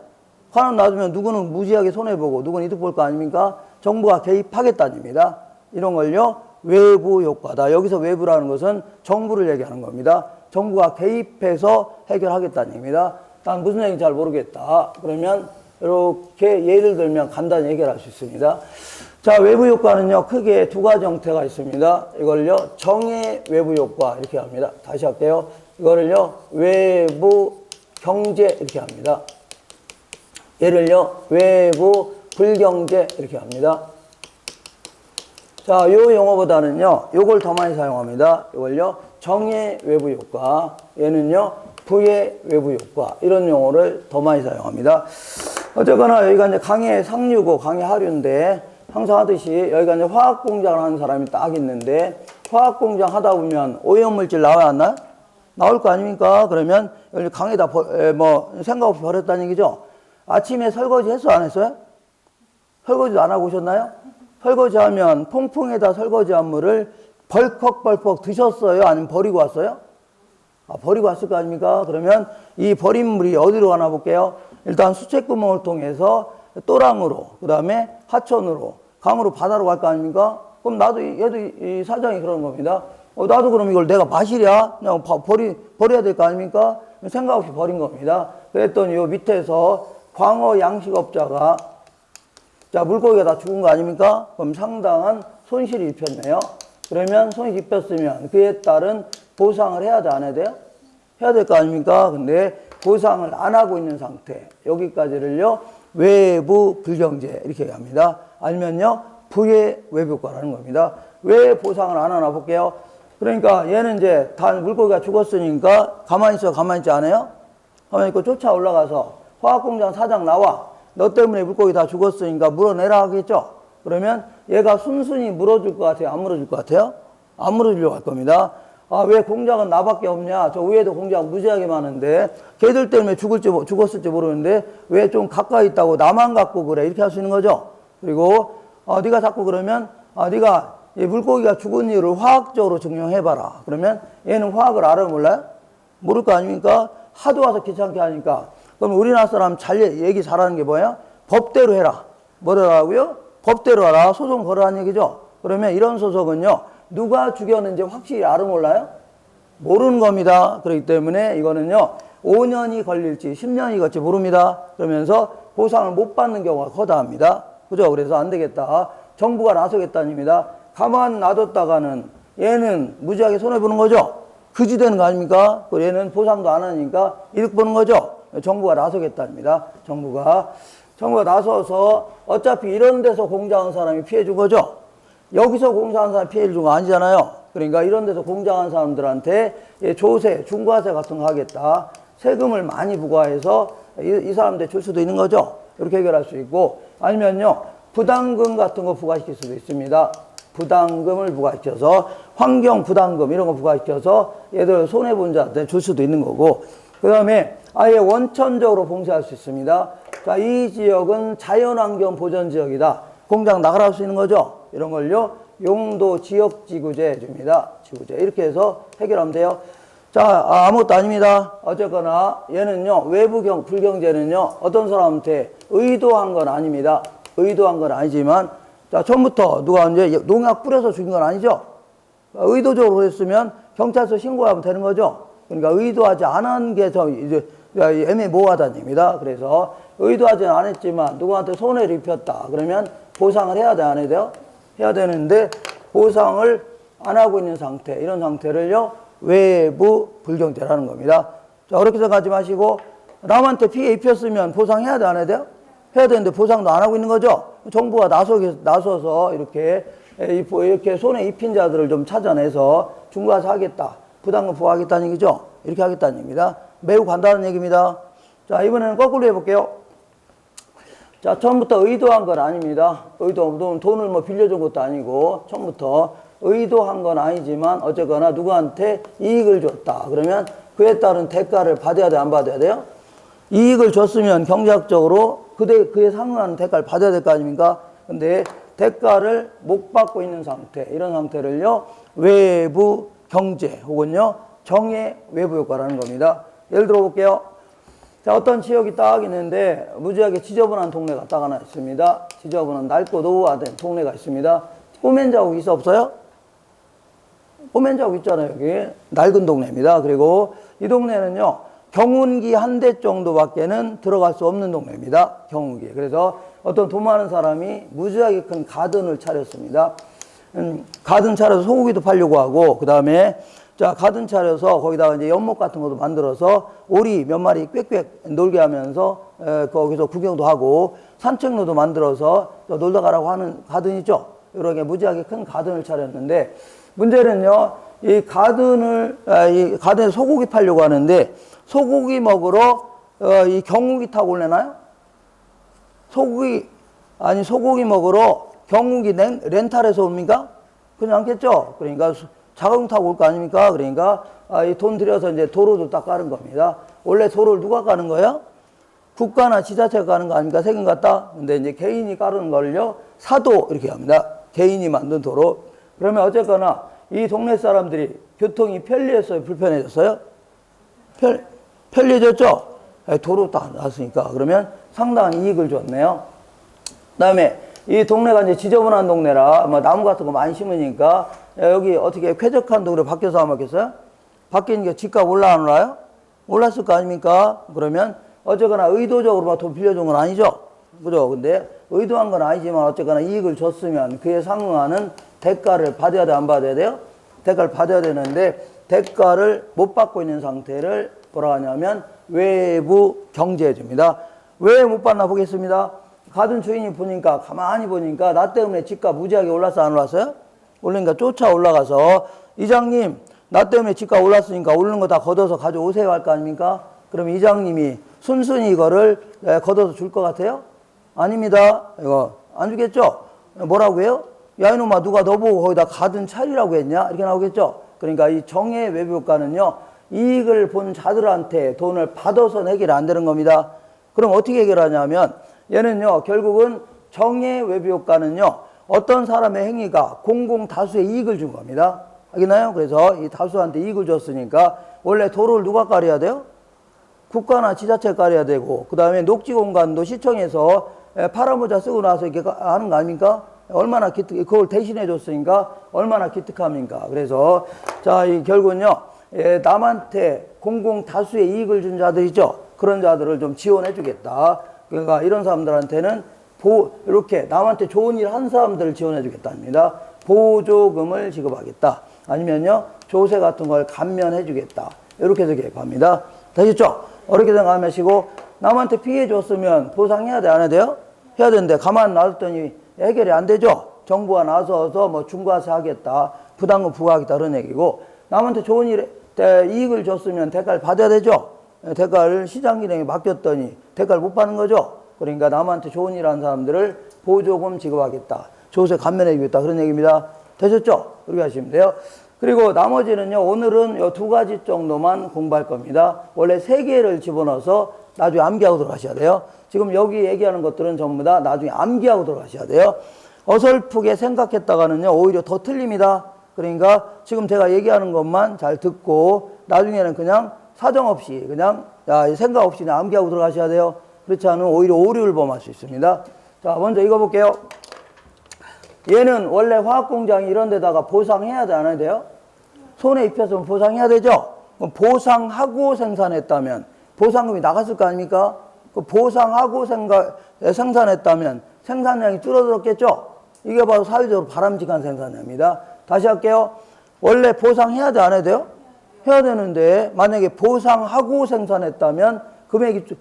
그냥 놔두면 누구는 무지하게 손해보고 누구는 이득 볼 거 아닙니까? 정부가 개입하겠다는 얘기입니다. 이런 걸요 외부 효과다. 여기서 외부라는 것은 정부를 얘기하는 겁니다. 정부가 개입해서 해결하겠다는 얘기입니다. 난 무슨 얘기인지 잘 모르겠다. 그러면 이렇게 예를 들면 간단히 해결할 수 있습니다. 자, 외부 효과는요, 크게 두 가지 형태가 있습니다. 이걸요, 정의 외부 효과 이렇게 합니다. 다시 할게요. 이거를요, 외부 경제 이렇게 합니다. 얘를요, 외부 불경제 이렇게 합니다. 자, 요 용어보다는요, 요걸 더 많이 사용합니다. 이걸요, 정의 외부 효과, 얘는요, 부의 외부 효과, 이런 용어를 더 많이 사용합니다. 어쨌거나 여기가 이제 강의 상류고 강의 하류인데, 항상 하듯이 여기가 이제 화학 공장을 하는 사람이 딱 있는데, 화학 공장 하다 보면 오염물질 나와야 하나? 나올 거 아닙니까? 그러면 여기 강에다 생각 없이 버렸다는 얘기죠. 아침에 설거지 했어, 안 했어요? 설거지도 안 하고 오셨나요? 설거지하면 통풍에다 설거지한 물을 벌컥벌컥 드셨어요? 아니면 버리고 왔어요? 버리고 왔을 거 아닙니까? 그러면 이 버린 물이 어디로 가나 볼게요. 일단 수채구멍을 통해서 또랑으로, 그 다음에 하천으로, 강으로, 바다로 갈 거 아닙니까? 그럼 얘도 이 사장이 그러는 겁니다. 나도 그럼 이걸 내가 마시랴? 그냥 버려야 될 거 아닙니까? 생각 없이 버린 겁니다. 그랬더니 요 밑에서 광어 양식업자가, 자, 물고기가 다 죽은 거 아닙니까? 그럼 상당한 손실이 입혔네요. 그러면 손실이 입혔으면 그에 따른 보상을 해야 돼, 안 해야 돼요? 해야 될 거 아닙니까? 근데 보상을 안 하고 있는 상태. 여기까지를요, 외부 불경제 이렇게 합니다. 아니면요, 부의 외부 효과라는 겁니다. 왜 보상을 안 하나 볼게요. 그러니까 얘는 이제 다 물고기가 죽었으니까 가만히 있어, 가만히 있지 않아요? 가만히 있고 쫓아 올라가서 화학공장 사장 나와. 너 때문에 물고기 다 죽었으니까 물어내라 하겠죠? 그러면 얘가 순순히 물어줄 것 같아요? 안 물어줄 것 같아요? 안 물어주려고 할 겁니다. 왜 공장은 나밖에 없냐? 저 위에도 공장 무지하게 많은데 걔들 때문에 죽었을지 모르는데 왜 좀 가까이 있다고 나만 갖고 그래? 이렇게 할 수 있는 거죠. 그리고 네가 자꾸 그러면 네가 이 물고기가 죽은 이유를 화학적으로 증명해봐라. 그러면 얘는 화학을 알아요, 몰라요? 모를 거 아닙니까? 하도 와서 귀찮게 하니까. 그럼 우리나라 사람 얘기 잘하는 게 뭐예요? 법대로 해라. 뭐라고요? 법대로 하라. 소송 걸으라는 얘기죠. 그러면 이런 소송은요, 누가 죽였는지 확실히 알아, 몰라요? 모르는 겁니다. 그렇기 때문에 이거는요, 5년이 걸릴지 10년이 걸릴지 모릅니다. 그러면서 보상을 못 받는 경우가 허다합니다. 그죠? 그래서 안 되겠다. 정부가 나서겠다는 얘기입니다. 가만 놔뒀다가는 얘는 무지하게 손해보는 거죠? 그지 되는 거 아닙니까? 얘는 보상도 안 하니까 이득 보는 거죠? 정부가 나서겠답니다. 정부가 나서서 어차피 이런 데서 공장한 사람이 피해 준 거죠? 여기서 공장한 사람이 피해를 준 거 아니잖아요. 그러니까 이런 데서 공장한 사람들한테 조세, 중과세 같은 거 하겠다. 세금을 많이 부과해서 이 사람들 줄 수도 있는 거죠. 이렇게 해결할 수 있고, 아니면요, 부담금 같은 거 부과시킬 수도 있습니다. 부담금을 부과시켜서, 환경 부담금 이런 거 부과시켜서 얘들 손해본 자한테 줄 수도 있는 거고, 그 다음에 아예 원천적으로 봉쇄할 수 있습니다. 자, 이 지역은 자연환경 보전 지역이다. 공장 나가라 할 수 있는 거죠. 이런 걸요, 용도 지역지구제 줍니다. 지구제. 이렇게 해서 해결하면 돼요. 자, 아무것도 아닙니다. 어쨌거나 얘는요, 외부 불경제는요, 어떤 사람한테 의도한 건 아닙니다. 의도한 건 아니지만, 자, 처음부터 누가 이제 농약 뿌려서 죽인 건 아니죠? 의도적으로 했으면 경찰서 신고하면 되는 거죠? 그러니까 의도하지 않은 게 이제 애매모호하다는 얘기입니다. 그래서 의도하지 않았지만 누구한테 손해를 입혔다. 그러면 보상을 해야 돼, 안 해야 돼요? 해야 되는데 보상을 안 하고 있는 상태, 이런 상태를요, 외부 불경제라는 겁니다. 자, 그렇게 생각하지 마시고, 남한테 피해 입혔으면 보상해야 돼, 안 해야 돼요? 해야 되는데 보상도 안 하고 있는 거죠? 정부가 나서서 이렇게 손해 입힌 자들을 좀 찾아내서 중과세 하겠다. 부담금 부과하겠다는 얘기죠? 이렇게 하겠다는 얘기입니다. 매우 간단한 얘기입니다. 자, 이번에는 거꾸로 해볼게요. 자, 처음부터 의도한 건 아닙니다. 돈을 빌려준 것도 아니고, 처음부터 의도한 건 아니지만, 어쨌거나 누구한테 이익을 줬다. 그러면 그에 따른 대가를 받아야 돼, 안 받아야 돼요? 이익을 줬으면 경제학적으로 그에 상응하는 대가를 받아야 될 거 아닙니까? 근데 대가를 못 받고 있는 상태, 이런 상태를요, 외부 경제 혹은요, 정의 외부 효과라는 겁니다. 예를 들어 볼게요. 자, 어떤 지역이 딱 있는데 무지하게 지저분한 동네가 딱 하나 있습니다. 지저분한 낡고 노후화된 동네가 있습니다. 꼬맨 자국 있어, 없어요? 꼬맨 자국 있잖아요. 여기 낡은 동네입니다. 그리고 이 동네는요, 경운기 한 대 정도밖에는 들어갈 수 없는 동네입니다. 경운기. 그래서 어떤 돈 많은 사람이 무지하게 큰 가든을 차렸습니다. 가든 차려서 소고기도 팔려고 하고, 그 다음에 자, 가든 차려서 거기다가 이제 연못 같은 것도 만들어서 오리 몇 마리 꽥꽥 놀게 하면서 거기서 구경도 하고, 산책로도 만들어서 놀다 가라고 하는 가든 있죠. 이렇게 무지하게 큰 가든을 차렸는데, 문제는요, 이 가든에 소고기 팔려고 하는데, 소고기 먹으러 이 경운기 타고 올래나요? 소고기 먹으러 경운기 렌탈해서 옵니까? 그렇지 않겠죠? 그러니까 자가용 타고 올 거 아닙니까? 그러니까 이 돈 들여서 이제 도로도 딱 까는 겁니다. 원래 도로를 누가 까는 거예요? 국가나 지자체가 까는 거 아닙니까? 세금 갖다? 근데 이제 개인이 까는 걸요, 사도 이렇게 합니다. 개인이 만든 도로. 그러면 어쨌거나 이 동네 사람들이 교통이 편리했어요? 불편해졌어요? 편리해졌죠? 도로 딱 놨으니까. 그러면 상당한 이익을 줬네요. 그 다음에 이 동네가 이제 지저분한 동네라 뭐 나무 같은 거 많이 심으니까 여기 어떻게 쾌적한 동네로 바뀌어서 안 바뀌었어요? 바뀌니까 집값 올라 안 올라요? 올랐을 거 아닙니까? 그러면 어쨌거나 의도적으로 막 돈 빌려준 건 아니죠? 그죠? 근데 의도한 건 아니지만 어쨌거나 이익을 줬으면 그에 상응하는 대가를 받아야 돼, 안 받아야 돼요? 대가를 받아야 되는데 대가를 못 받고 있는 상태를 뭐라 하냐면 외부 경제해줍니다. 왜 못 받나 보겠습니다. 가든 주인이 보니까, 가만히 보니까 나 때문에 집값 무지하게 올랐어, 안 올랐어요? 올리니까 쫓아 올라가서, 이장님 나 때문에 집값 올랐으니까 오르는 거 다 걷어서 가져오세요 할 거 아닙니까? 그럼 이장님이 순순히 이거를 걷어서 줄 것 같아요? 아닙니다. 이거 안 주겠죠? 뭐라고 해요? 야 이놈아, 누가 너보고 거기다 가든 차리라고 했냐? 이렇게 나오겠죠? 그러니까 이 정의 외부효과는요, 이익을 본 자들한테 돈을 받아서 해결이 안 되는 겁니다. 그럼 어떻게 해결하냐면, 얘는요, 결국은 정의 외부효과는요, 어떤 사람의 행위가 공공 다수의 이익을 준 겁니다. 알겠나요? 그래서 이 다수한테 이익을 줬으니까 원래 도로를 누가 깔아야 돼요? 국가나 지자체가 깔아야 되고, 그 다음에 녹지 공간도 시청에서 파란모자 쓰고 나서 이렇게 하는 거 아닙니까? 얼마나 그걸 대신해 줬으니까 얼마나 기특합니까? 그래서 자, 이 결국은요, 남한테 공공 다수의 이익을 준 자들이죠. 그런 자들을 좀 지원해 주겠다. 그러니까 이런 사람들한테는 이렇게 남한테 좋은 일 한 사람들을 지원해 주겠답니다. 보조금을 지급하겠다. 아니면요, 조세 같은 걸 감면해 주겠다. 이렇게 해서 계획합니다. 되셨죠? 어렵게 생각하시고, 남한테 피해 줬으면 보상해야 돼, 안 해야 돼요? 해야 되는데 가만 놔뒀더니 해결이 안 되죠? 정부가 나서서 뭐 중과세 하겠다, 부담금 부과하겠다, 그런 얘기고, 남한테 좋은 이익을 줬으면 대가를 받아야 되죠? 대가를 시장기능에 맡겼더니 대가를 못 받는 거죠? 그러니까 남한테 좋은 일 한 사람들을 보조금 지급하겠다, 조세 감면해 주겠다, 그런 얘기입니다. 되셨죠? 그렇게 하시면 돼요. 그리고 나머지는요, 오늘은 이 두 가지 정도만 공부할 겁니다. 원래 세 개를 집어넣어서 나중에 암기하고 들어가셔야 돼요. 지금 여기 얘기하는 것들은 전부 다 나중에 암기하고 들어가셔야 돼요. 어설프게 생각했다가는요, 오히려 더 틀립니다. 그러니까 지금 제가 얘기하는 것만 잘 듣고 나중에는 그냥 사정없이 그냥 생각 없이 그냥 암기하고 들어가셔야 돼요. 그렇지 않으면 오히려 오류를 범할 수 있습니다. 자, 먼저 읽어볼게요. 얘는 원래 화학공장이 이런 데다가 보상해야 돼, 안 해야 돼요? 손에 입혔으면 보상해야 되죠? 그럼 보상하고 생산했다면 보상금이 나갔을 거 아닙니까? 그 보상하고 생산했다면 생산량이 줄어들었겠죠? 이게 바로 사회적으로 바람직한 생산량입니다. 다시 할게요. 원래 보상해야 돼, 안 해야 돼요? 해야 되는데 만약에 보상하고 생산했다면 금액이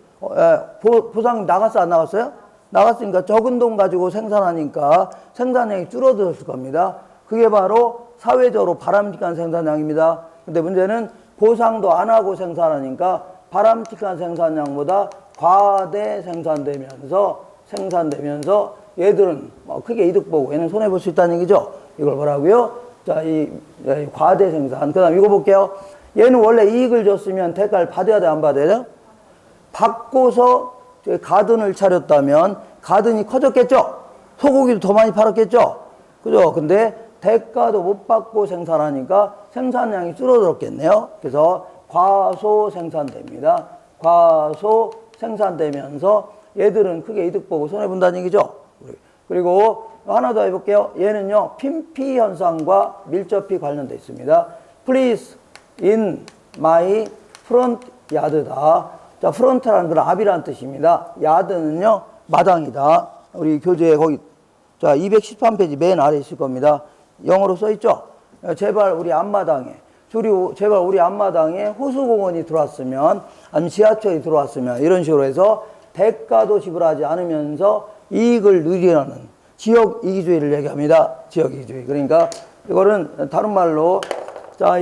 보상이 나갔어, 안 나갔어요? 나갔으니까 적은 돈 가지고 생산하니까 생산량이 줄어들었을 겁니다. 그게 바로 사회적으로 바람직한 생산량입니다. 근데 문제는 보상도 안 하고 생산하니까 바람직한 생산량보다 과대 생산되면서 얘들은 크게 이득 보고 얘는 손해볼 수 있다는 얘기죠. 이걸 뭐라고요? 자, 이 과대 생산. 그 다음 이거 볼게요. 얘는 원래 이익을 줬으면 대가를 받아야 돼, 안 받아야 돼요? 받고서 가든을 차렸다면 가든이 커졌겠죠? 소고기도 더 많이 팔았겠죠? 그죠? 근데 대가도 못 받고 생산하니까 생산량이 줄어들었겠네요. 그래서 과소 생산됩니다. 과소 생산되면서 얘들은 크게 이득 보고 손해본다는 얘기죠. 그리고 하나 더 해볼게요. 얘는요, 핀피 현상과 밀접히 관련되어 있습니다. Please, in my front 야드다. 자, 프론트라는 건 앞이라는 뜻입니다. 야드는요, 마당이다. 우리 교재에 거기, 자, 213페이지 맨 아래 있을 겁니다. 영어로 써있죠? 제발 우리 앞마당에, 제발 우리 앞마당에 호수공원이 들어왔으면, 아니면 지하철이 들어왔으면, 이런 식으로 해서 대가도 지불하지 않으면서 이익을 누리라는 지역이기주의를 얘기합니다. 지역이기주의. 그러니까 이거는 다른 말로, 자,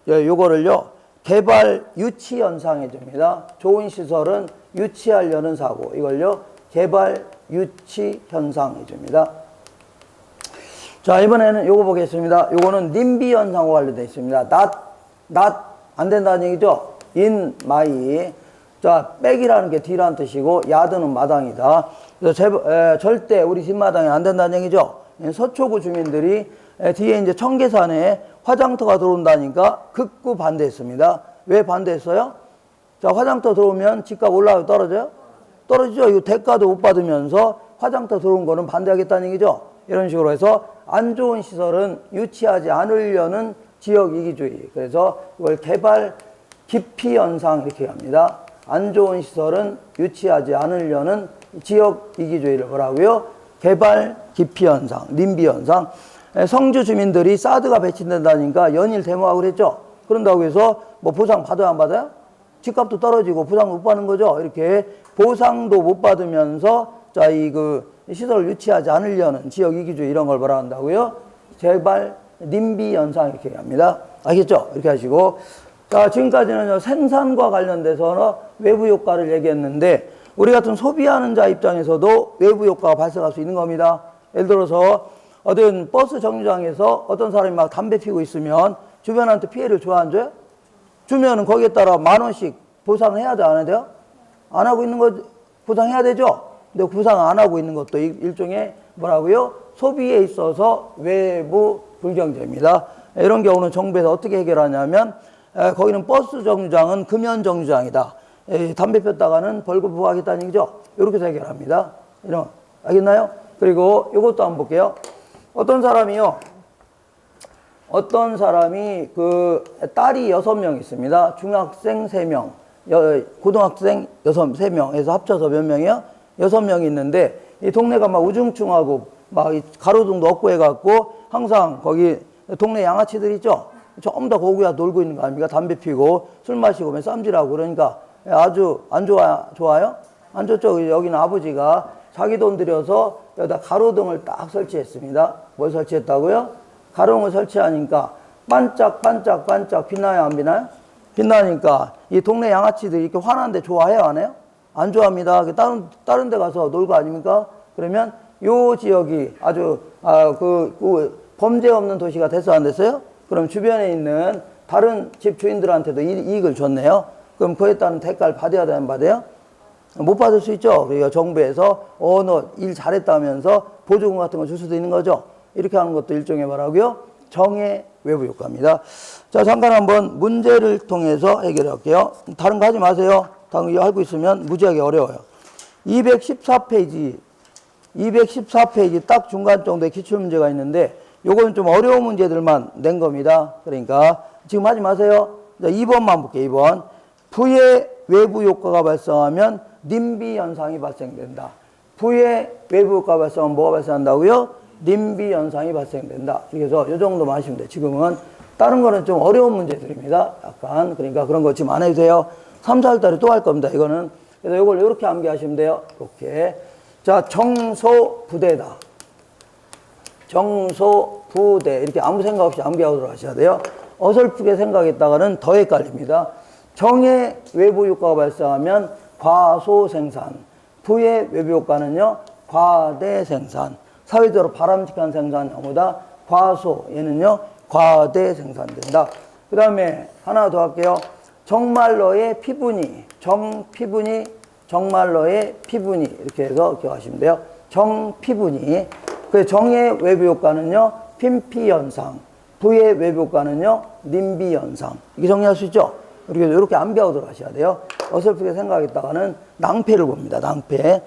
요거를요, 개발 유치 현상해 줍니다. 좋은 시설은 유치하려는 사고. 이걸요, 개발 유치 현상해 줍니다. 자, 이번에는 요거 보겠습니다. 요거는 님비 현상과 관련되어 있습니다. not 안 된다는 얘기죠? in my. 자, 백이라는 게 뒤라는 뜻이고, 야드는 마당이다. 그래서 절대 우리 뒷마당에 안 된다는 얘기죠? 서초구 주민들이 뒤에 이제 청계산에 화장터가 들어온다니까 극구 반대했습니다. 왜 반대했어요? 자, 화장터 들어오면 집값 올라가고 떨어져요? 떨어지죠. 이거 대가도 못 받으면서 화장터 들어온 거는 반대하겠다는 얘기죠. 이런 식으로 해서 안 좋은 시설은 유치하지 않으려는 지역이기주의. 그래서 이걸 개발 기피 현상 이렇게 합니다. 안 좋은 시설은 유치하지 않으려는 지역이기주의를 뭐라고요? 개발 기피 현상, 님비 현상. 성주 주민들이 사드가 배치된다니까 연일 데모하고 그랬죠. 그런다고 해서 뭐 보상 받아야 안 받아요? 집값도 떨어지고 보상도 못 받는 거죠. 이렇게 보상도 못 받으면서 자, 시설을 유치하지 않으려는 지역 이기주의 이런 걸 뭐라 한다고요? 개발 님비 현상 이렇게 합니다. 알겠죠? 이렇게 하시고. 자, 지금까지는 생산과 관련돼서 외부 효과를 얘기했는데 우리 같은 소비하는 자 입장에서도 외부 효과가 발생할 수 있는 겁니다. 예를 들어서 어떤 버스 정류장에서 어떤 사람이 막 담배 피우고 있으면 주변한테 피해를 줘 안 줘요? 주면은 거기에 따라 10,000원씩 보상을 해야 돼, 안 해야 돼요? 안 하고 있는 거 보상해야 되죠? 근데 보상 안 하고 있는 것도 일종의 뭐라고요? 소비에 있어서 외부 불경제입니다. 이런 경우는 정부에서 어떻게 해결하냐면 거기는 버스 정류장은 금연 정류장이다. 담배 폈다가는 벌금 부과하겠다는 얘기죠. 이렇게 해서 해결합니다. 이런, 알겠나요? 그리고 이것도 한번 볼게요. 어떤 사람이 딸이 6명 있습니다. 중학생 3명, 고등학생 3명 해서 합쳐서 몇 명이요? 6명이 있는데 이 동네가 막 우중충하고 막 가로등도 없고 해갖고 항상 거기 동네 양아치들 있죠? 전부 다 거기가 놀고 있는 거 아닙니까? 담배 피고 술 마시고 쌈질하고 그러니까 아주 안 좋아요? 안 좋죠? 여기는 아버지가 자기 돈 들여서 여기다 가로등을 딱 설치했습니다. 뭘 설치했다고요? 가로등을 설치하니까 반짝반짝 빛나요? 안 빛나요? 빛나니까 이 동네 양아치들이 이렇게 화나는데 좋아해요? 안 해요? 안 좋아합니다. 다른 데 가서 놀고 아닙니까? 그러면 요 지역이 아주 범죄 없는 도시가 됐어 안 됐어요? 그럼 주변에 있는 다른 집 주인들한테도 이익을 줬네요. 그럼 그에 따른 대가를 받아야 되는 받아요? 못 받을 수 있죠. 그러니까 정부에서 너 일 잘했다면서 보조금 같은 거 줄 수도 있는 거죠. 이렇게 하는 것도 일종의 뭐라고요? 정의 외부 효과입니다. 자, 잠깐 한번 문제를 통해서 해결해 볼게요. 다른 거 하지 마세요. 다른 거 알고 있으면 무지하게 어려워요. 214페이지 딱 중간 정도의 기출문제가 있는데 요거는 좀 어려운 문제들만 낸 겁니다. 그러니까 지금 하지 마세요. 자, 2번만 볼게요. 2번. 부의 외부 효과가 발생하면 님비 현상이 발생된다. 부의 외부 효과가 발생하면 뭐가 발생한다고요? 님비 현상이 발생된다. 그래서 이 정도만 하시면 돼요. 지금은 다른 거는 좀 어려운 문제들입니다. 약간. 그러니까 그런 거 지금 안 해도 돼요. 3, 4월 달에 또 할 겁니다. 이거는. 그래서 이걸 이렇게 암기하시면 돼요. 이렇게. 자, 정소부대다. 정소부대. 이렇게 아무 생각 없이 암기하도록 하셔야 돼요. 어설프게 생각했다가는 더 헷갈립니다. 정의 외부 효과가 발생하면 과소생산. 부의 외부 효과는요, 과대생산. 사회적으로 바람직한 생산량보다 과소, 얘는요, 과대생산된다. 그 다음에 하나 더 할게요. 정말로의 피분이, 정말로의 피분이, 이렇게 해서 기억하시면 돼요. 정피분이. 그 정의 외부 효과는요, 핀피현상. 부의 외부 효과는요, 님비현상. 이게 정리할 수 있죠? 이렇게 암기하도록 하셔야 돼요. 어설프게 생각했다가는 낭패를 봅니다. 낭패.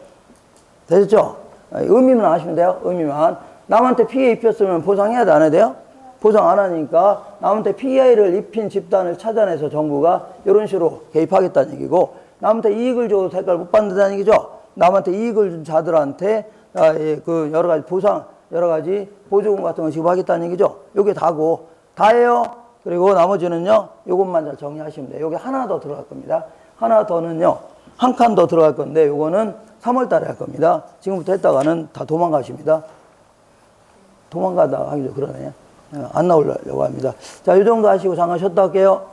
되셨죠? 의미만 아시면 돼요. 의미만. 남한테 피해 입혔으면 보상해야 돼, 안 해야 돼요? 보상 안 하니까 남한테 피해를 입힌 집단을 찾아내서 정부가 이런 식으로 개입하겠다는 얘기고, 남한테 이익을 줘도 대가를 못 받는다는 얘기죠. 남한테 이익을 준 자들한테 그 여러 가지 보상, 여러 가지 보조금 같은 거 지급하겠다는 얘기죠. 요게 다고, 다예요. 그리고 나머지는요, 요것만 잘 정리하시면 돼요. 요게 하나 더 들어갈 겁니다. 하나 더는요, 한 칸 더 들어갈 건데, 요거는 3월 달에 할 겁니다. 지금부터 했다가는 다 도망가십니다. 도망가다 하기도 그러네. 안 나오려고 합니다. 자, 요 정도 하시고 잠깐 쉬었다 할게요.